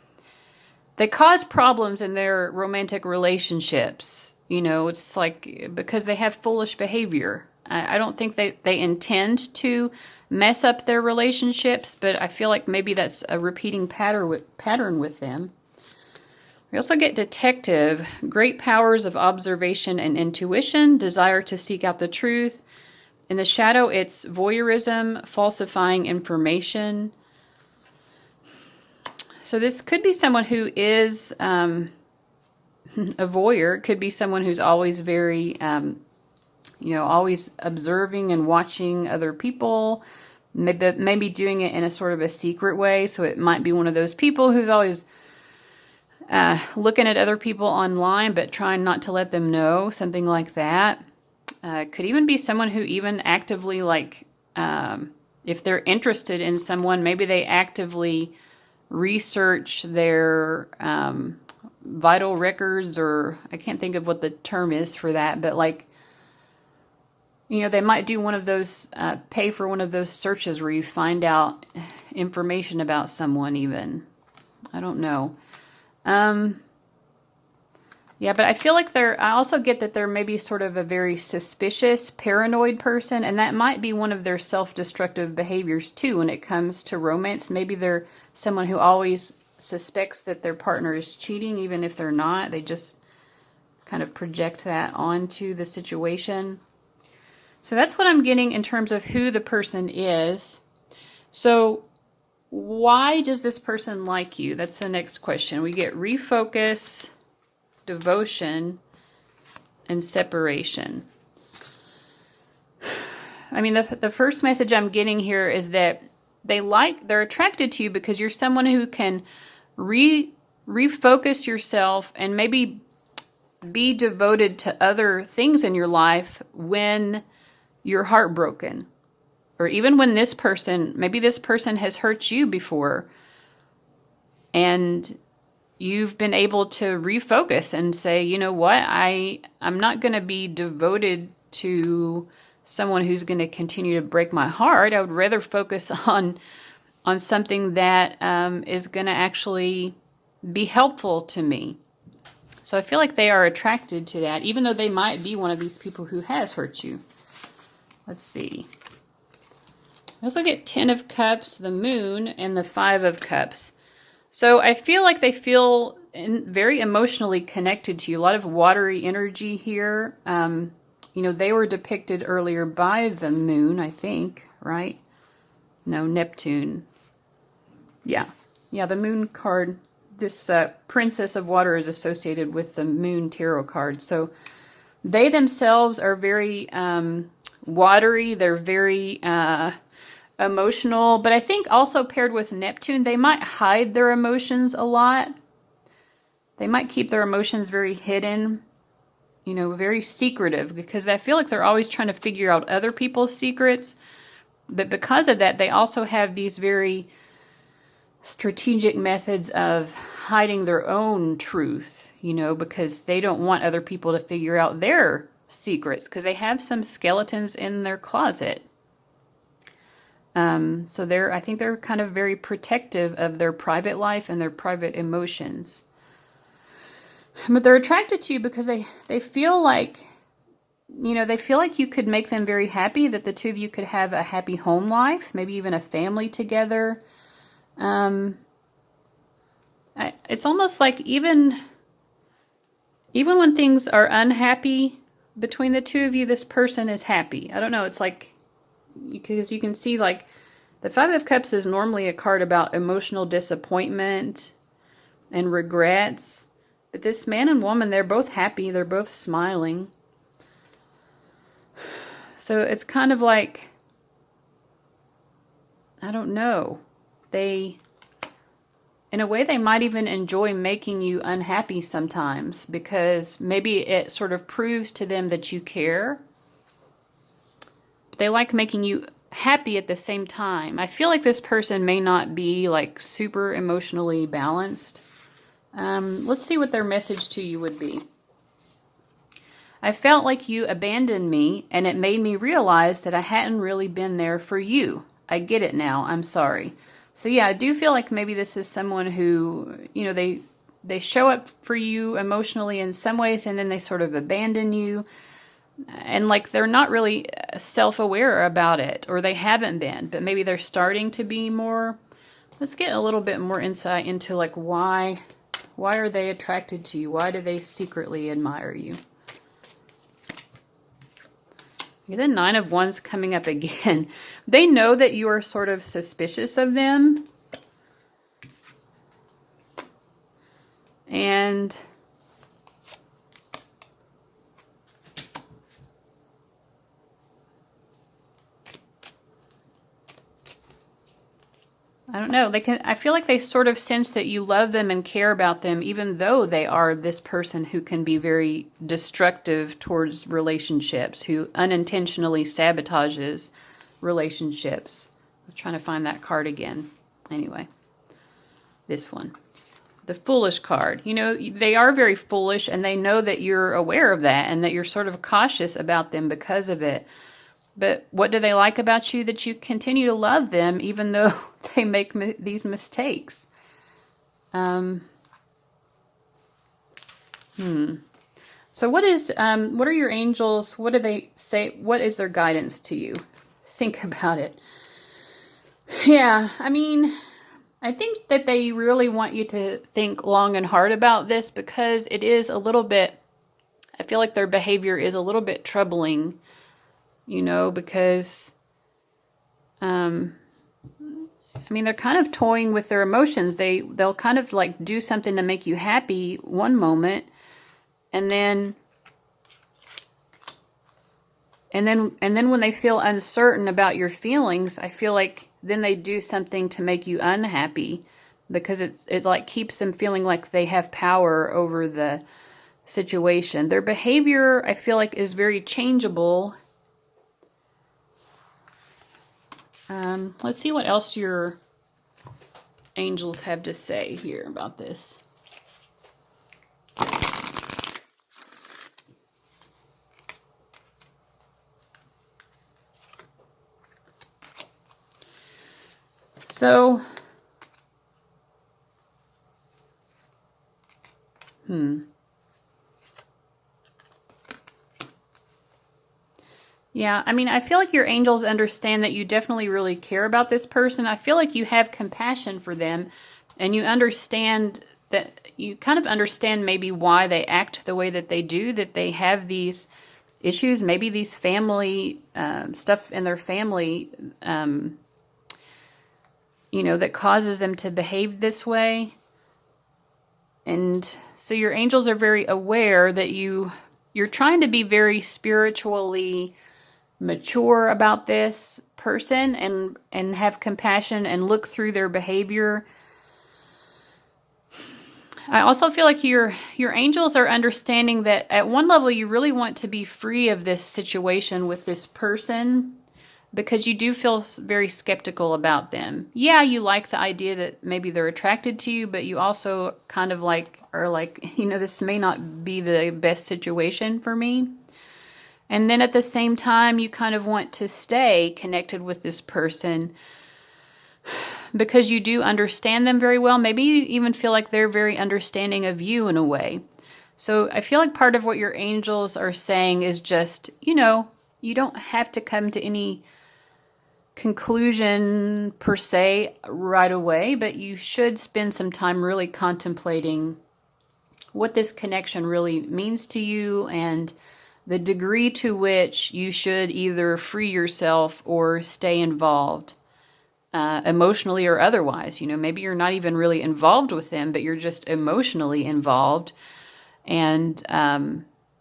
cause problems in their romantic relationships. It's like because they have foolish behavior. I don't think they intend to mess up their relationships, but I feel like maybe that's a repeating pattern with them. We also get detective, great powers of observation and intuition, desire to seek out the truth. In the shadow, it's voyeurism, falsifying information. So this could be someone who is a voyeur. It could be someone who's always very, always observing and watching other people, maybe doing it in a sort of a secret way. So it might be one of those people who's always looking at other people online, but trying not to let them know, something like that. Could even be someone who even actively if they're interested in someone, maybe they actively research their vital records, or I can't think of what the term is for that, but like, you know, they might do one of those, pay for one of those searches where you find out information about someone even. I don't know. Yeah, but I feel like I also get that they're maybe sort of a very suspicious, paranoid person, and that might be one of their self-destructive behaviors too when it comes to romance. Maybe they're someone who always suspects that their partner is cheating, even if they're not. They just kind of project that onto the situation. So that's what I'm getting in terms of who the person is. So why does this person like you? That's the next question. We get refocus, devotion, and separation. I mean, the first message I'm getting here is that they're attracted to you because you're someone who can refocus yourself and maybe be devoted to other things in your life when you're heartbroken. Or even when maybe this person has hurt you before, and you've been able to refocus and say, you know what, I'm not going to be devoted to someone who's going to continue to break my heart. I would rather focus on something that is going to actually be helpful to me. So I feel like they are attracted to that, even though they might be one of these people who has hurt you. Let's see. I also get 10 of Cups, the Moon, and the 5 of Cups. So I feel like they feel very emotionally connected to you. A lot of watery energy here. You know, they were depicted earlier by the Moon, I think, right? No, Neptune. Yeah, the Moon card. This Princess of Water is associated with the Moon tarot card. So they themselves are very watery. They're very emotional, but I think also paired with Neptune, they might hide their emotions a lot. They might keep their emotions very hidden, you know, very secretive, because I feel like they're always trying to figure out other people's secrets. But because of that, they also have these very strategic methods of hiding their own truth, you know, because they don't want other people to figure out their secrets, because they have some skeletons in their closet. So I think they're kind of very protective of their private life and their private emotions. But they're attracted to you because they feel like, you know, they feel like you could make them very happy, that the two of you could have a happy home life, maybe even a family together. It's almost like even when things are unhappy between the two of you, this person is happy. I don't know, it's like, because you can see, like, the 5 of Cups is normally a card about emotional disappointment and regrets. But this man and woman, they're both happy. They're both smiling. So it's kind of like, I don't know. In a way, they might even enjoy making you unhappy sometimes, because maybe it sort of proves to them that you care. They like making you happy at the same time. I feel like this person may not be like super emotionally balanced. Let's see what their message to you would be. I felt like you abandoned me, and it made me realize that I hadn't really been there for you. I get it now. I'm sorry. So yeah, I do feel like maybe this is someone who, you know, they show up for you emotionally in some ways, and then they sort of abandon you. And like they're not really self-aware about it, or they haven't been, but maybe they're starting to be more. Let's get a little bit more insight into like why are they attracted to you? Why do they secretly admire you? The 9 of Wands coming up again. They know that you are sort of suspicious of them. And I don't know. I feel like they sort of sense that you love them and care about them, even though they are this person who can be very destructive towards relationships, who unintentionally sabotages relationships. I'm trying to find that card again. Anyway, this one. The foolish card. You know, they are very foolish, and they know that you're aware of that and that you're sort of cautious about them because of it. But what do they like about you? That you continue to love them even though they make these mistakes. So what are your angels? What do they say? What is their guidance to you? Think about it. Yeah, I mean, I think that they really want you to think long and hard about this because it is a little bit, I feel like their behavior is a little bit troubling, you know, because, I mean, they're kind of toying with their emotions. They'll kind of like do something to make you happy one moment, and then when they feel uncertain about your feelings, I feel like then they do something to make you unhappy because it like keeps them feeling like they have power over the situation. Their behavior, I feel like, is very changeable. Let's see what else your angels have to say here about this. So, yeah, I mean, I feel like your angels understand that you definitely really care about this person. I feel like you have compassion for them, and you understand that you kind of understand maybe why they act the way that they do, that they have these issues, maybe these family stuff in their family, you know, that causes them to behave this way. And so your angels are very aware that you're trying to be very spiritually mature about this person and have compassion and look through their behavior. I also feel like your angels are understanding that at one level you really want to be free of this situation with this person, because you do feel very skeptical about them. Yeah, you like the idea that maybe they're attracted to you, but you also kind of are like, you know, this may not be the best situation for me. And then at the same time, you kind of want to stay connected with this person because you do understand them very well. Maybe you even feel like they're very understanding of you in a way. So I feel like part of what your angels are saying is just, you know, you don't have to come to any conclusion per se right away, but you should spend some time really contemplating what this connection really means to you and the degree to which you should either free yourself or stay involved, emotionally or otherwise. You know, maybe you're not even really involved with them, but you're just emotionally involved. And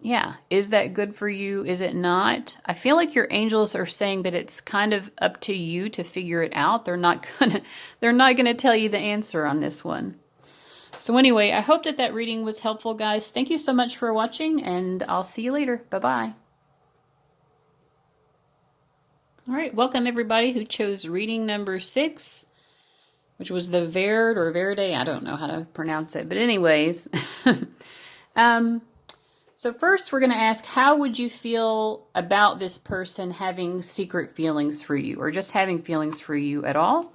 yeah, is that good for you? Is it not? I feel like your angels are saying that it's kind of up to you to figure it out. They're not gonna tell you the answer on this one. So anyway, I hope that reading was helpful, guys. Thank you so much for watching, and I'll see you later. Bye-bye. All right, welcome everybody who chose reading number 6, which was the Verde or Verde. I don't know how to pronounce it, but anyways. So first we're going to ask, how would you feel about this person having secret feelings for you, or just having feelings for you at all?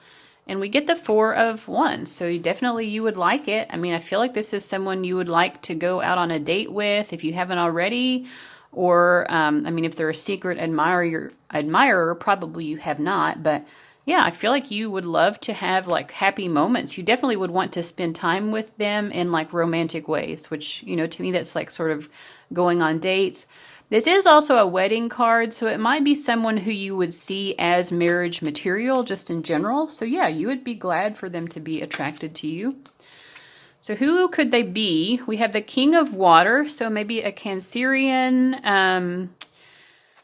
And we get the 4 of Wands, so you would like it. I mean, I feel like this is someone you would like to go out on a date with if you haven't already. Or, I mean, if they're a secret admirer, probably you have not. But yeah, I feel like you would love to have like happy moments. You definitely would want to spend time with them in like romantic ways, which, you know, to me, that's like sort of going on dates. This is also a wedding card, so it might be someone who you would see as marriage material just in general. So yeah, you would be glad for them to be attracted to you. So who could they be? We have the King of Water, so maybe a Cancerian,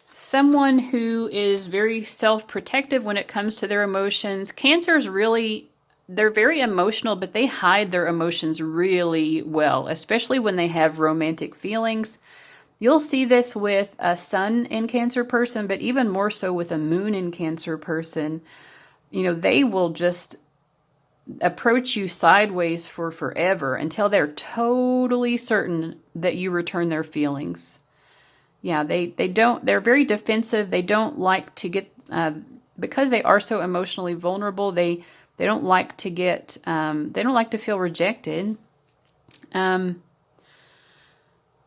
someone who is very self-protective when it comes to their emotions. Cancers really, they're very emotional, but they hide their emotions really well, especially when they have romantic feelings. You'll see this with a Sun in Cancer person, but even more so with a Moon in Cancer person. they will just approach you sideways for forever until they're totally certain that you return their feelings. Yeah, they're very defensive. They don't like to get, because they are so emotionally vulnerable, they don't like to get, they don't like to feel rejected. But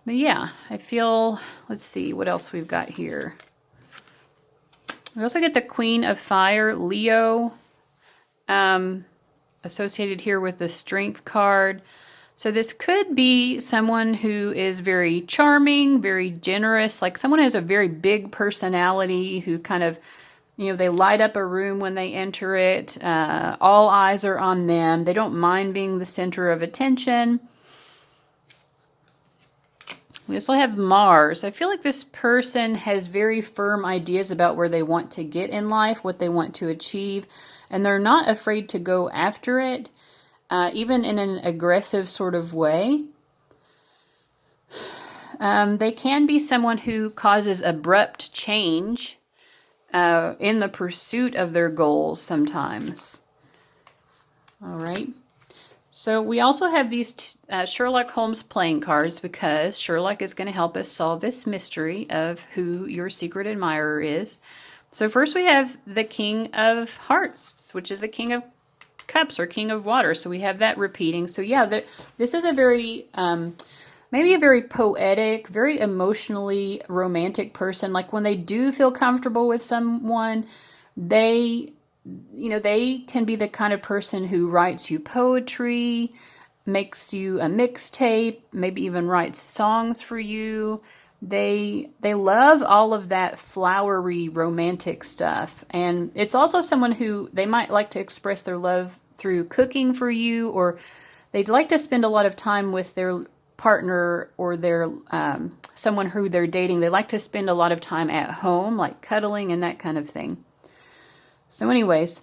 yeah, I feel, let's see what else we've got here. We also get the Queen of Fire, Leo, associated here with the Strength card. So this could be someone who is very charming, very generous, like someone who has a very big personality, who kind of, they light up a room when they enter it. All eyes are on them. They don't mind being the center of attention. We also have Mars. I feel like this person has very firm ideas about where they want to get in life, what they want to achieve, and they're not afraid to go after it, even in an aggressive sort of way. They can be someone who causes abrupt change in the pursuit of their goals sometimes. All right. So we also have these Sherlock Holmes playing cards, because Sherlock is going to help us solve this mystery of who your secret admirer is. So first we have the King of Hearts, which is the King of Cups or King of Water. So we have that repeating. So yeah, this is a very, maybe a very poetic, very emotionally romantic person. Like when they do feel comfortable with someone, they can be the kind of person who writes you poetry, makes you a mixtape, maybe even writes songs for you. They love all of that flowery romantic stuff. And it's also someone who they might like to express their love through cooking for you, or they'd like to spend a lot of time with their partner or their someone who they're dating. They like to spend a lot of time at home, like cuddling and that kind of thing. So anyways,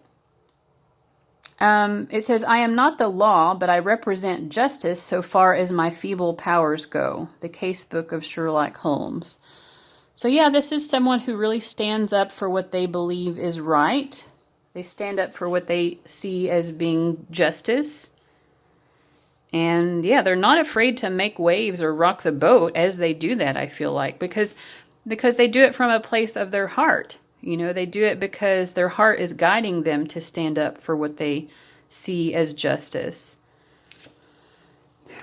it says, I am not the law, but I represent justice so far as my feeble powers go. The Casebook of Sherlock Holmes. So yeah, this is someone who really stands up for what they believe is right. They stand up for what they see as being justice. And yeah, they're not afraid to make waves or rock the boat as they do that, I feel like, because they do it from a place of their heart. They do it because their heart is guiding them to stand up for what they see as justice.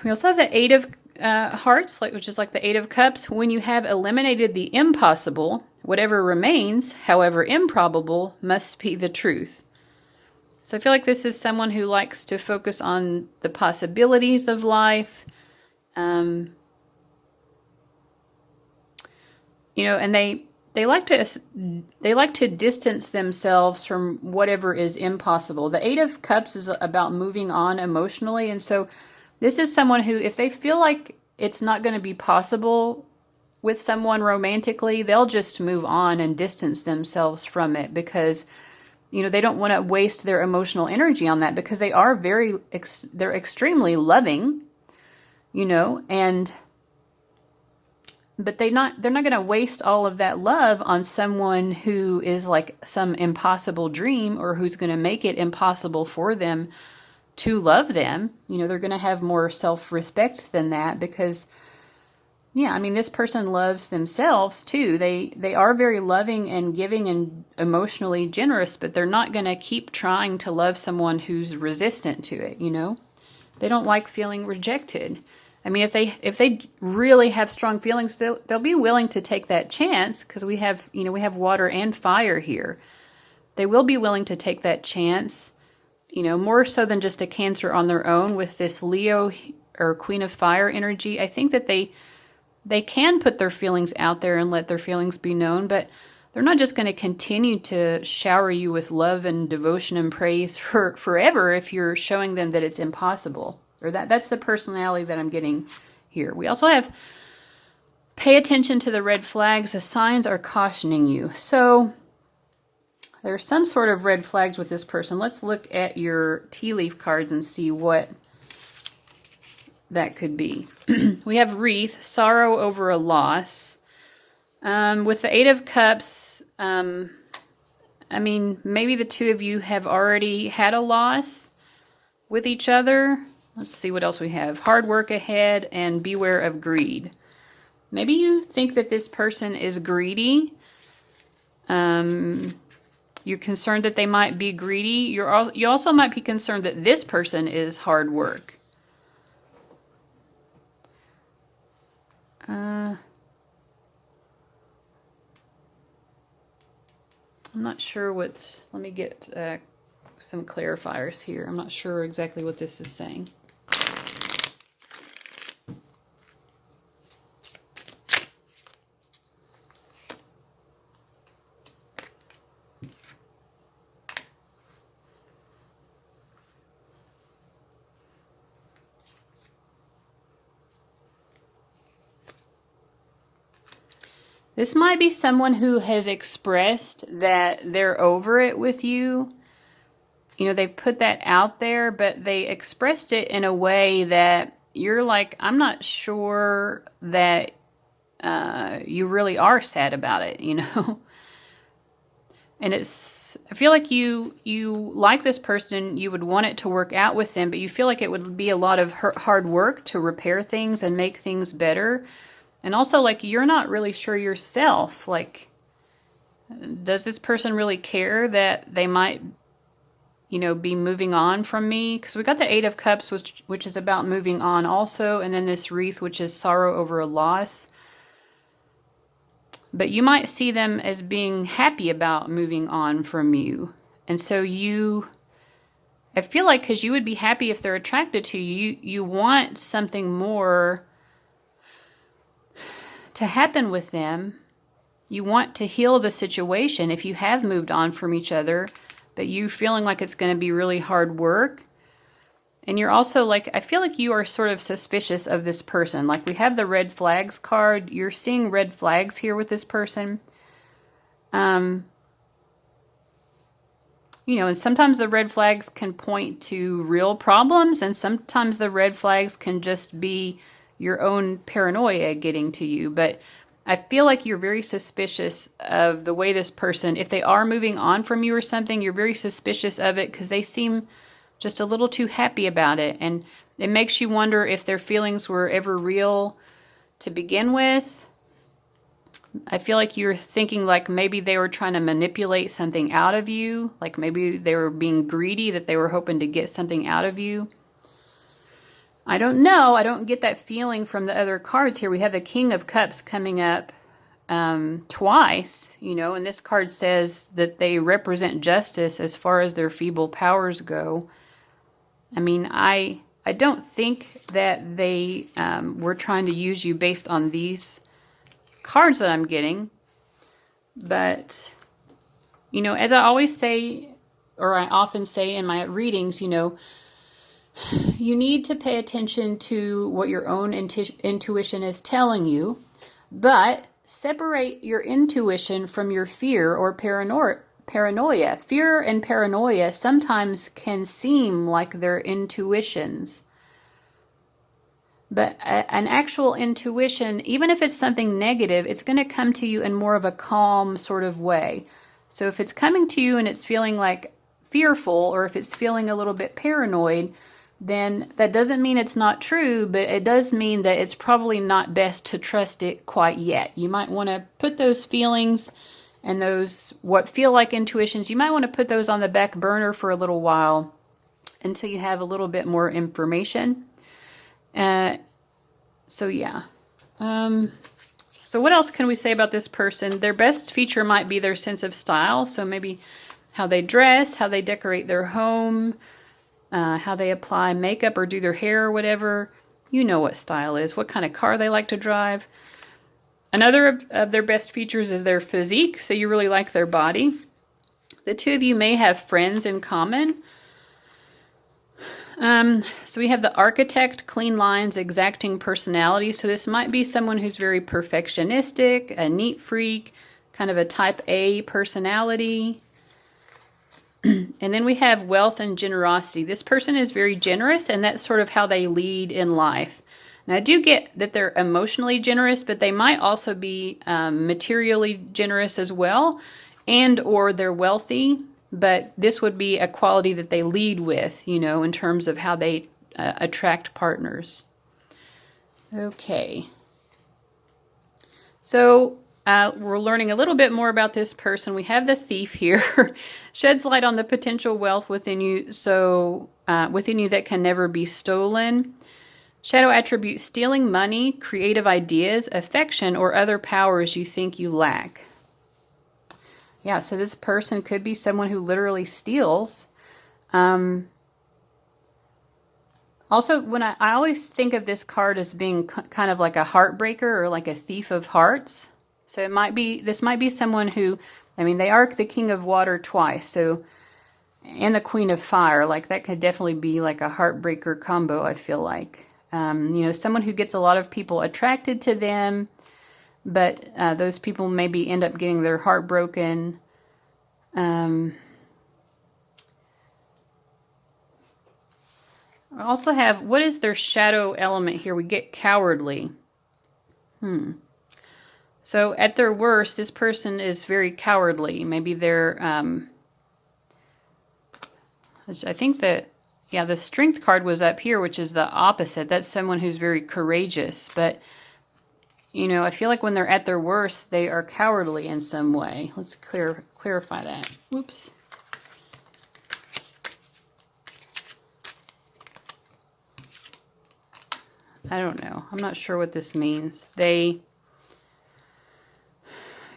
We also have the Eight of Hearts, which is like the Eight of Cups. When you have eliminated the impossible, whatever remains, however improbable, must be the truth. So I feel like this is someone who likes to focus on the possibilities of life. And they like to distance themselves from whatever is impossible. The Eight of Cups is about moving on emotionally, and so this is someone who, if they feel like it's not going to be possible with someone romantically, they'll just move on and distance themselves from it, because they don't want to waste their emotional energy on that, because they are they're extremely loving, but they're not going to waste all of that love on someone who is like some impossible dream, or who's going to make it impossible for them to love them. They're going to have more self-respect than that, because this person loves themselves too. They are very loving and giving and emotionally generous, but they're not going to keep trying to love someone who's resistant to it. They don't like feeling rejected. If they really have strong feelings, they'll be willing to take that chance, because we have water and fire here. They will be willing to take that chance, more so than just a Cancer on their own. With this Leo or Queen of Fire energy, I think that they can put their feelings out there and let their feelings be known, but they're not just going to continue to shower you with love and devotion and praise for forever if you're showing them that it's impossible. Or that's the personality that I'm getting here. We also have pay attention to the red flags. The signs are cautioning you. So there's some sort of red flags with this person. Let's look at your tea leaf cards and see what that could be. We have Wreath, sorrow over a loss. With the Eight of Cups, I mean, maybe the two of you have already had a loss with each other. Let's see what else we have. Hard work ahead and beware of greed. Maybe you think that this person is greedy. You're concerned that they might be greedy. You also might be concerned that this person is hard work. I'm not sure what... Let me get some clarifiers here. I'm not sure exactly what this is saying. This might be someone who has expressed that they're over it with you. You know, they put that out there, but they expressed it in a way that you're like, I'm not sure that you really are sad about it, you know? And I feel like you like this person, you would want it to work out with them, but you feel like it would be a lot of hard work to repair things and make things better. And also, like, you're not really sure yourself, like, does this person really care that they might, you know, be moving on from me? Because we got the Eight of Cups, which is about moving on also, and then this wreath, which is sorrow over a loss. But you might see them as being happy about moving on from you. And so I feel like, because you would be happy if they're attracted to you, you want something more to happen with them. You want to heal the situation if you have moved on from each other, but you feeling like it's going to be really hard work. And you're also like, I feel like you are sort of suspicious of this person. Like, we have the red flags card. You're seeing red flags here with this person. You know, and sometimes the red flags can point to real problems, and sometimes the red flags can just be your own paranoia getting to you. But I feel like you're very suspicious of the way this person, if they are moving on from you or something, you're very suspicious of it because they seem just a little too happy about it. And it makes you wonder if their feelings were ever real to begin with. I feel like you're thinking like maybe they were trying to manipulate something out of you. Like maybe they were being greedy, that they were hoping to get something out of you. I don't know. I don't get that feeling from the other cards here. We have the King of Cups coming up twice, you know, and this card says that they represent justice as far as their feeble powers go. I mean, I don't think that they were trying to use you based on these cards that I'm getting. But, you know, as I always say, or I often say in my readings, you know, you need to pay attention to what your own intuition is telling you, but separate your intuition from your fear or paranoia. Fear and paranoia sometimes can seem like they're intuitions. But an actual intuition, even if it's something negative, it's going to come to you in more of a calm sort of way. So if it's coming to you and it's feeling like fearful, or if it's feeling a little bit paranoid, then that doesn't mean it's not true, but it does mean that it's probably not best to trust it quite yet. You might want to put those feelings and those what feel like intuitions, you might want to put those on the back burner for a little while until you have a little bit more information. So yeah. So what else can we say about this person? Their best feature might be their sense of style. So maybe how they dress, how they decorate their home, how they apply makeup or do their hair or whatever. You know what style is, what kind of car they like to drive. Another of their best features is their physique, so you really like their body. The two of you may have friends in common. So we have the architect, clean lines, exacting personality. So this might be someone who's very perfectionistic, a neat freak, kind of a type A personality. And then we have wealth and generosity. This person is very generous, and that's sort of how they lead in life. Now, I do get that they're emotionally generous, but they might also be materially generous as well. and or they're wealthy, but this would be a quality that they lead with, you know, in terms of how they attract partners. Okay. So we're learning a little bit more about this person. We have the thief here. Sheds light on the potential wealth within you, so within you that can never be stolen. Shadow attribute: stealing money, creative ideas, affection, or other powers you think you lack. Yeah, so this person could be someone who literally steals. Also, when I always think of this card as being kind of like a heartbreaker or like a thief of hearts. So this might be someone who, I mean, they are the king of water twice, so, and the queen of fire. Like that could definitely be like a heartbreaker combo, I feel like. You know, someone who gets a lot of people attracted to them, but those people maybe end up getting their heart broken. I also have, what is their shadow element here? We get cowardly. So at their worst, this person is very cowardly. Maybe they're, I think that, yeah, the strength card was up here, which is the opposite. That's someone who's very courageous. But, you know, I feel like when they're at their worst, they are cowardly in some way. Let's clarify that. Whoops. I don't know. I'm not sure what this means.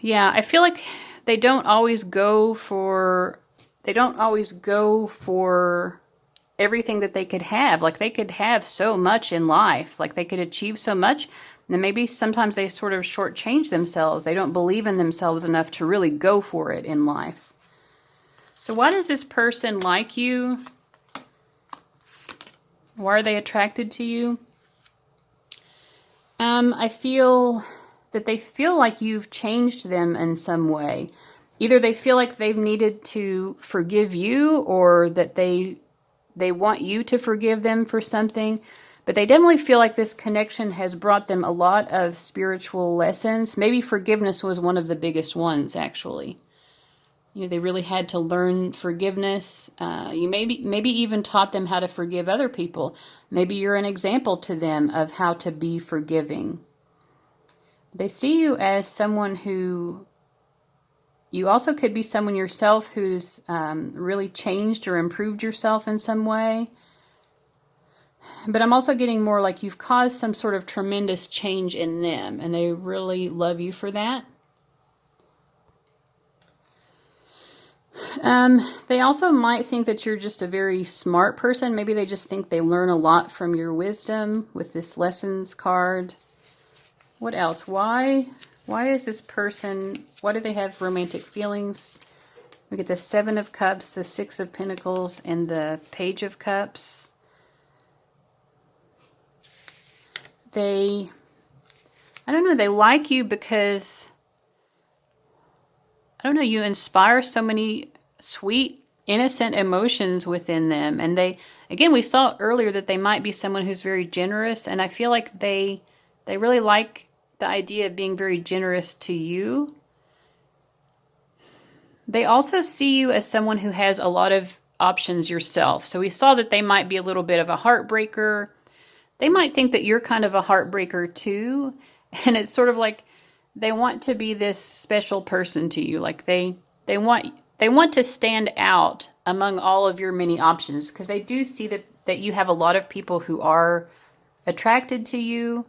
Yeah, I feel like they don't always go for everything that they could have. Like they could have so much in life. Like they could achieve so much. And then maybe sometimes they sort of shortchange themselves. They don't believe in themselves enough to really go for it in life. So why does this person like you? Why are they attracted to you? I feel that they feel like you've changed them in some way. Either they feel like they've needed to forgive you, or that they want you to forgive them for something. But they definitely feel like this connection has brought them a lot of spiritual lessons. Maybe forgiveness was one of the biggest ones, actually. You know, they really had to learn forgiveness. You maybe even taught them how to forgive other people. Maybe you're an example to them of how to be forgiving. They see you as someone who, you also could be someone yourself who's really changed or improved yourself in some way. But I'm also getting more like you've caused some sort of tremendous change in them, and they really love you for that. They also might think that you're just a very smart person. Maybe they just think they learn a lot from your wisdom with this lessons card. What else? Why is this person, why do they have romantic feelings? We get the Seven of Cups, the Six of Pentacles, and the Page of Cups. I don't know, they like you because, I don't know, you inspire so many sweet, innocent emotions within them. And again, we saw earlier that they might be someone who's very generous, and I feel like they really like the idea of being very generous to you. They also see you as someone who has a lot of options yourself. So we saw that they might be a little bit of a heartbreaker. They might think that you're kind of a heartbreaker too. And it's sort of like they want to be this special person to you. Like they want to stand out among all of your many options, because they do see that you have a lot of people who are attracted to you.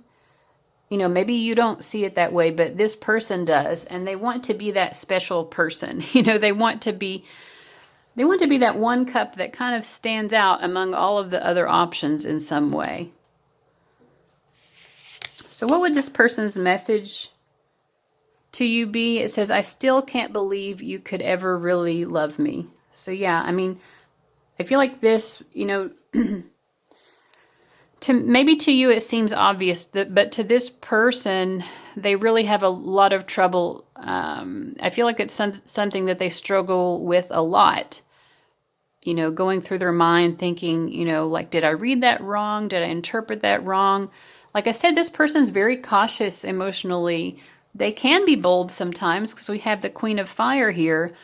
You know, maybe you don't see it that way, but this person does, and they want to be that special person. You know, they want to be that one cup that kind of stands out among all of the other options in some way. So what would this person's message to you be? It says, I still can't believe you could ever really love me. So yeah, I mean, I feel like this, you know, maybe to you it seems obvious, but to this person, they really have a lot of trouble. I feel like it's something that they struggle with a lot. You know, going through their mind thinking, you know, like, did I read that wrong? Did I interpret that wrong? Like I said, this person's very cautious emotionally. They can be bold sometimes because we have the Queen of Fire here.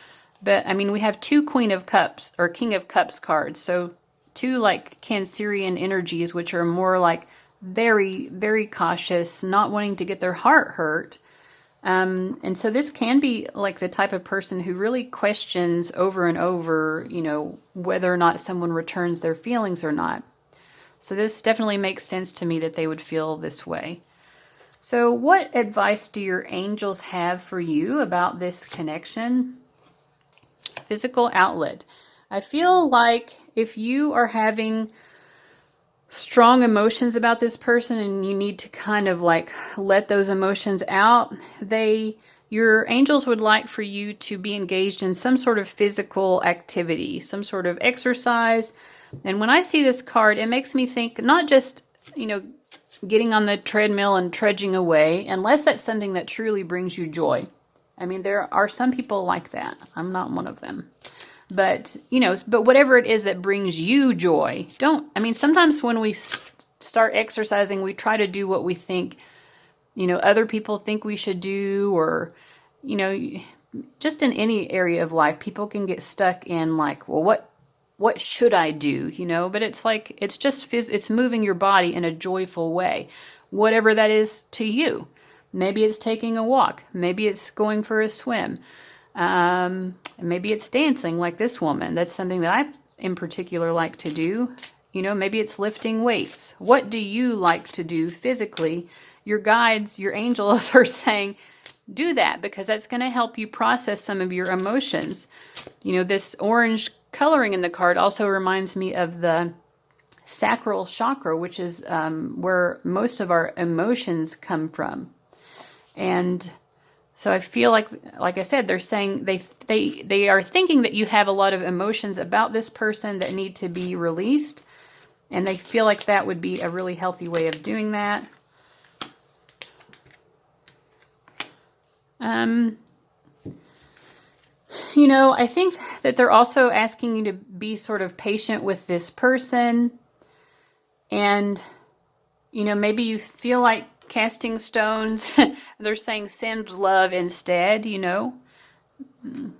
But, I mean, we have two Queen of Cups or King of Cups cards. So, two, like, Cancerian energies, which are more, like, very, very cautious, not wanting to get their heart hurt. And so this can be, like, the type of person who really questions over and over, you know, whether or not someone returns their feelings or not. So this definitely makes sense to me that they would feel this way. So what advice do your angels have for you about this connection? Physical outlet. I feel like if you are having strong emotions about this person and you need to kind of like let those emotions out, your angels would like for you to be engaged in some sort of physical activity, some sort of exercise. And when I see this card, it makes me think not just, you know, getting on the treadmill and trudging away, unless that's something that truly brings you joy. I mean, there are some people like that. I'm not one of them. But, you know, but whatever it is that brings you joy, sometimes when we start exercising, we try to do what we think, you know, other people think we should do, or, you know, just in any area of life, people can get stuck in like, well, what should I do, you know? But it's like, it's just, it's moving your body in a joyful way, whatever that is to you. Maybe it's taking a walk. Maybe it's going for a swim. Maybe it's dancing like this woman. That's something that I in particular like to do. You know, maybe it's lifting weights. What do you like to do physically? Your guides, your angels are saying, do that, because that's going to help you process some of your emotions. You know, this orange coloring in the card also reminds me of the sacral chakra, which is where most of our emotions come from. And so I feel like I said, they're saying they are thinking that you have a lot of emotions about this person that need to be released. And they feel like that would be a really healthy way of doing that. You know, I think that they're also asking you to be sort of patient with this person. And, you know, maybe you feel like casting stones. They're saying send love instead, you know.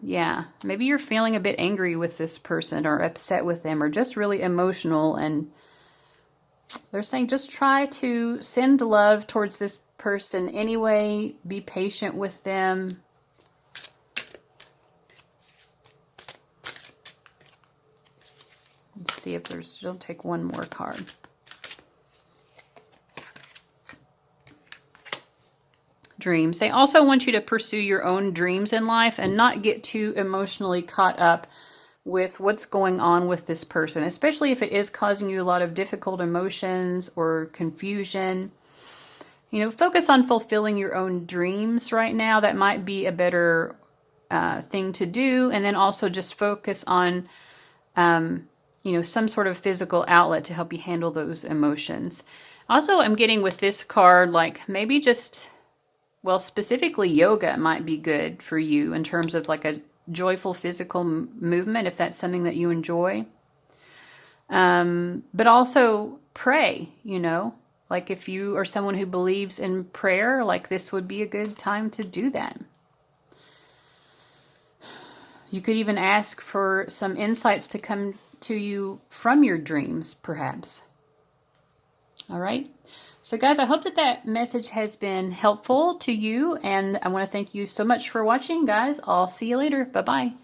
Yeah, maybe you're feeling a bit angry with this person or upset with them or just really emotional. And they're saying just try to send love towards this person anyway. Be patient with them. Let's see if I'll take one more card. Dreams. They also want you to pursue your own dreams in life and not get too emotionally caught up with what's going on with this person, especially if it is causing you a lot of difficult emotions or confusion. You know, focus on fulfilling your own dreams right now. That might be a better thing to do. And then also just focus on, you know, some sort of physical outlet to help you handle those emotions. Also, I'm getting with this card, like maybe just, well, specifically yoga might be good for you in terms of like a joyful physical movement, if that's something that you enjoy. But also pray, you know, like if you are someone who believes in prayer, like this would be a good time to do that. You could even ask for some insights to come to you from your dreams, perhaps. All right. So guys, I hope that message has been helpful to you, and I want to thank you so much for watching, guys. I'll see you later. Bye-bye.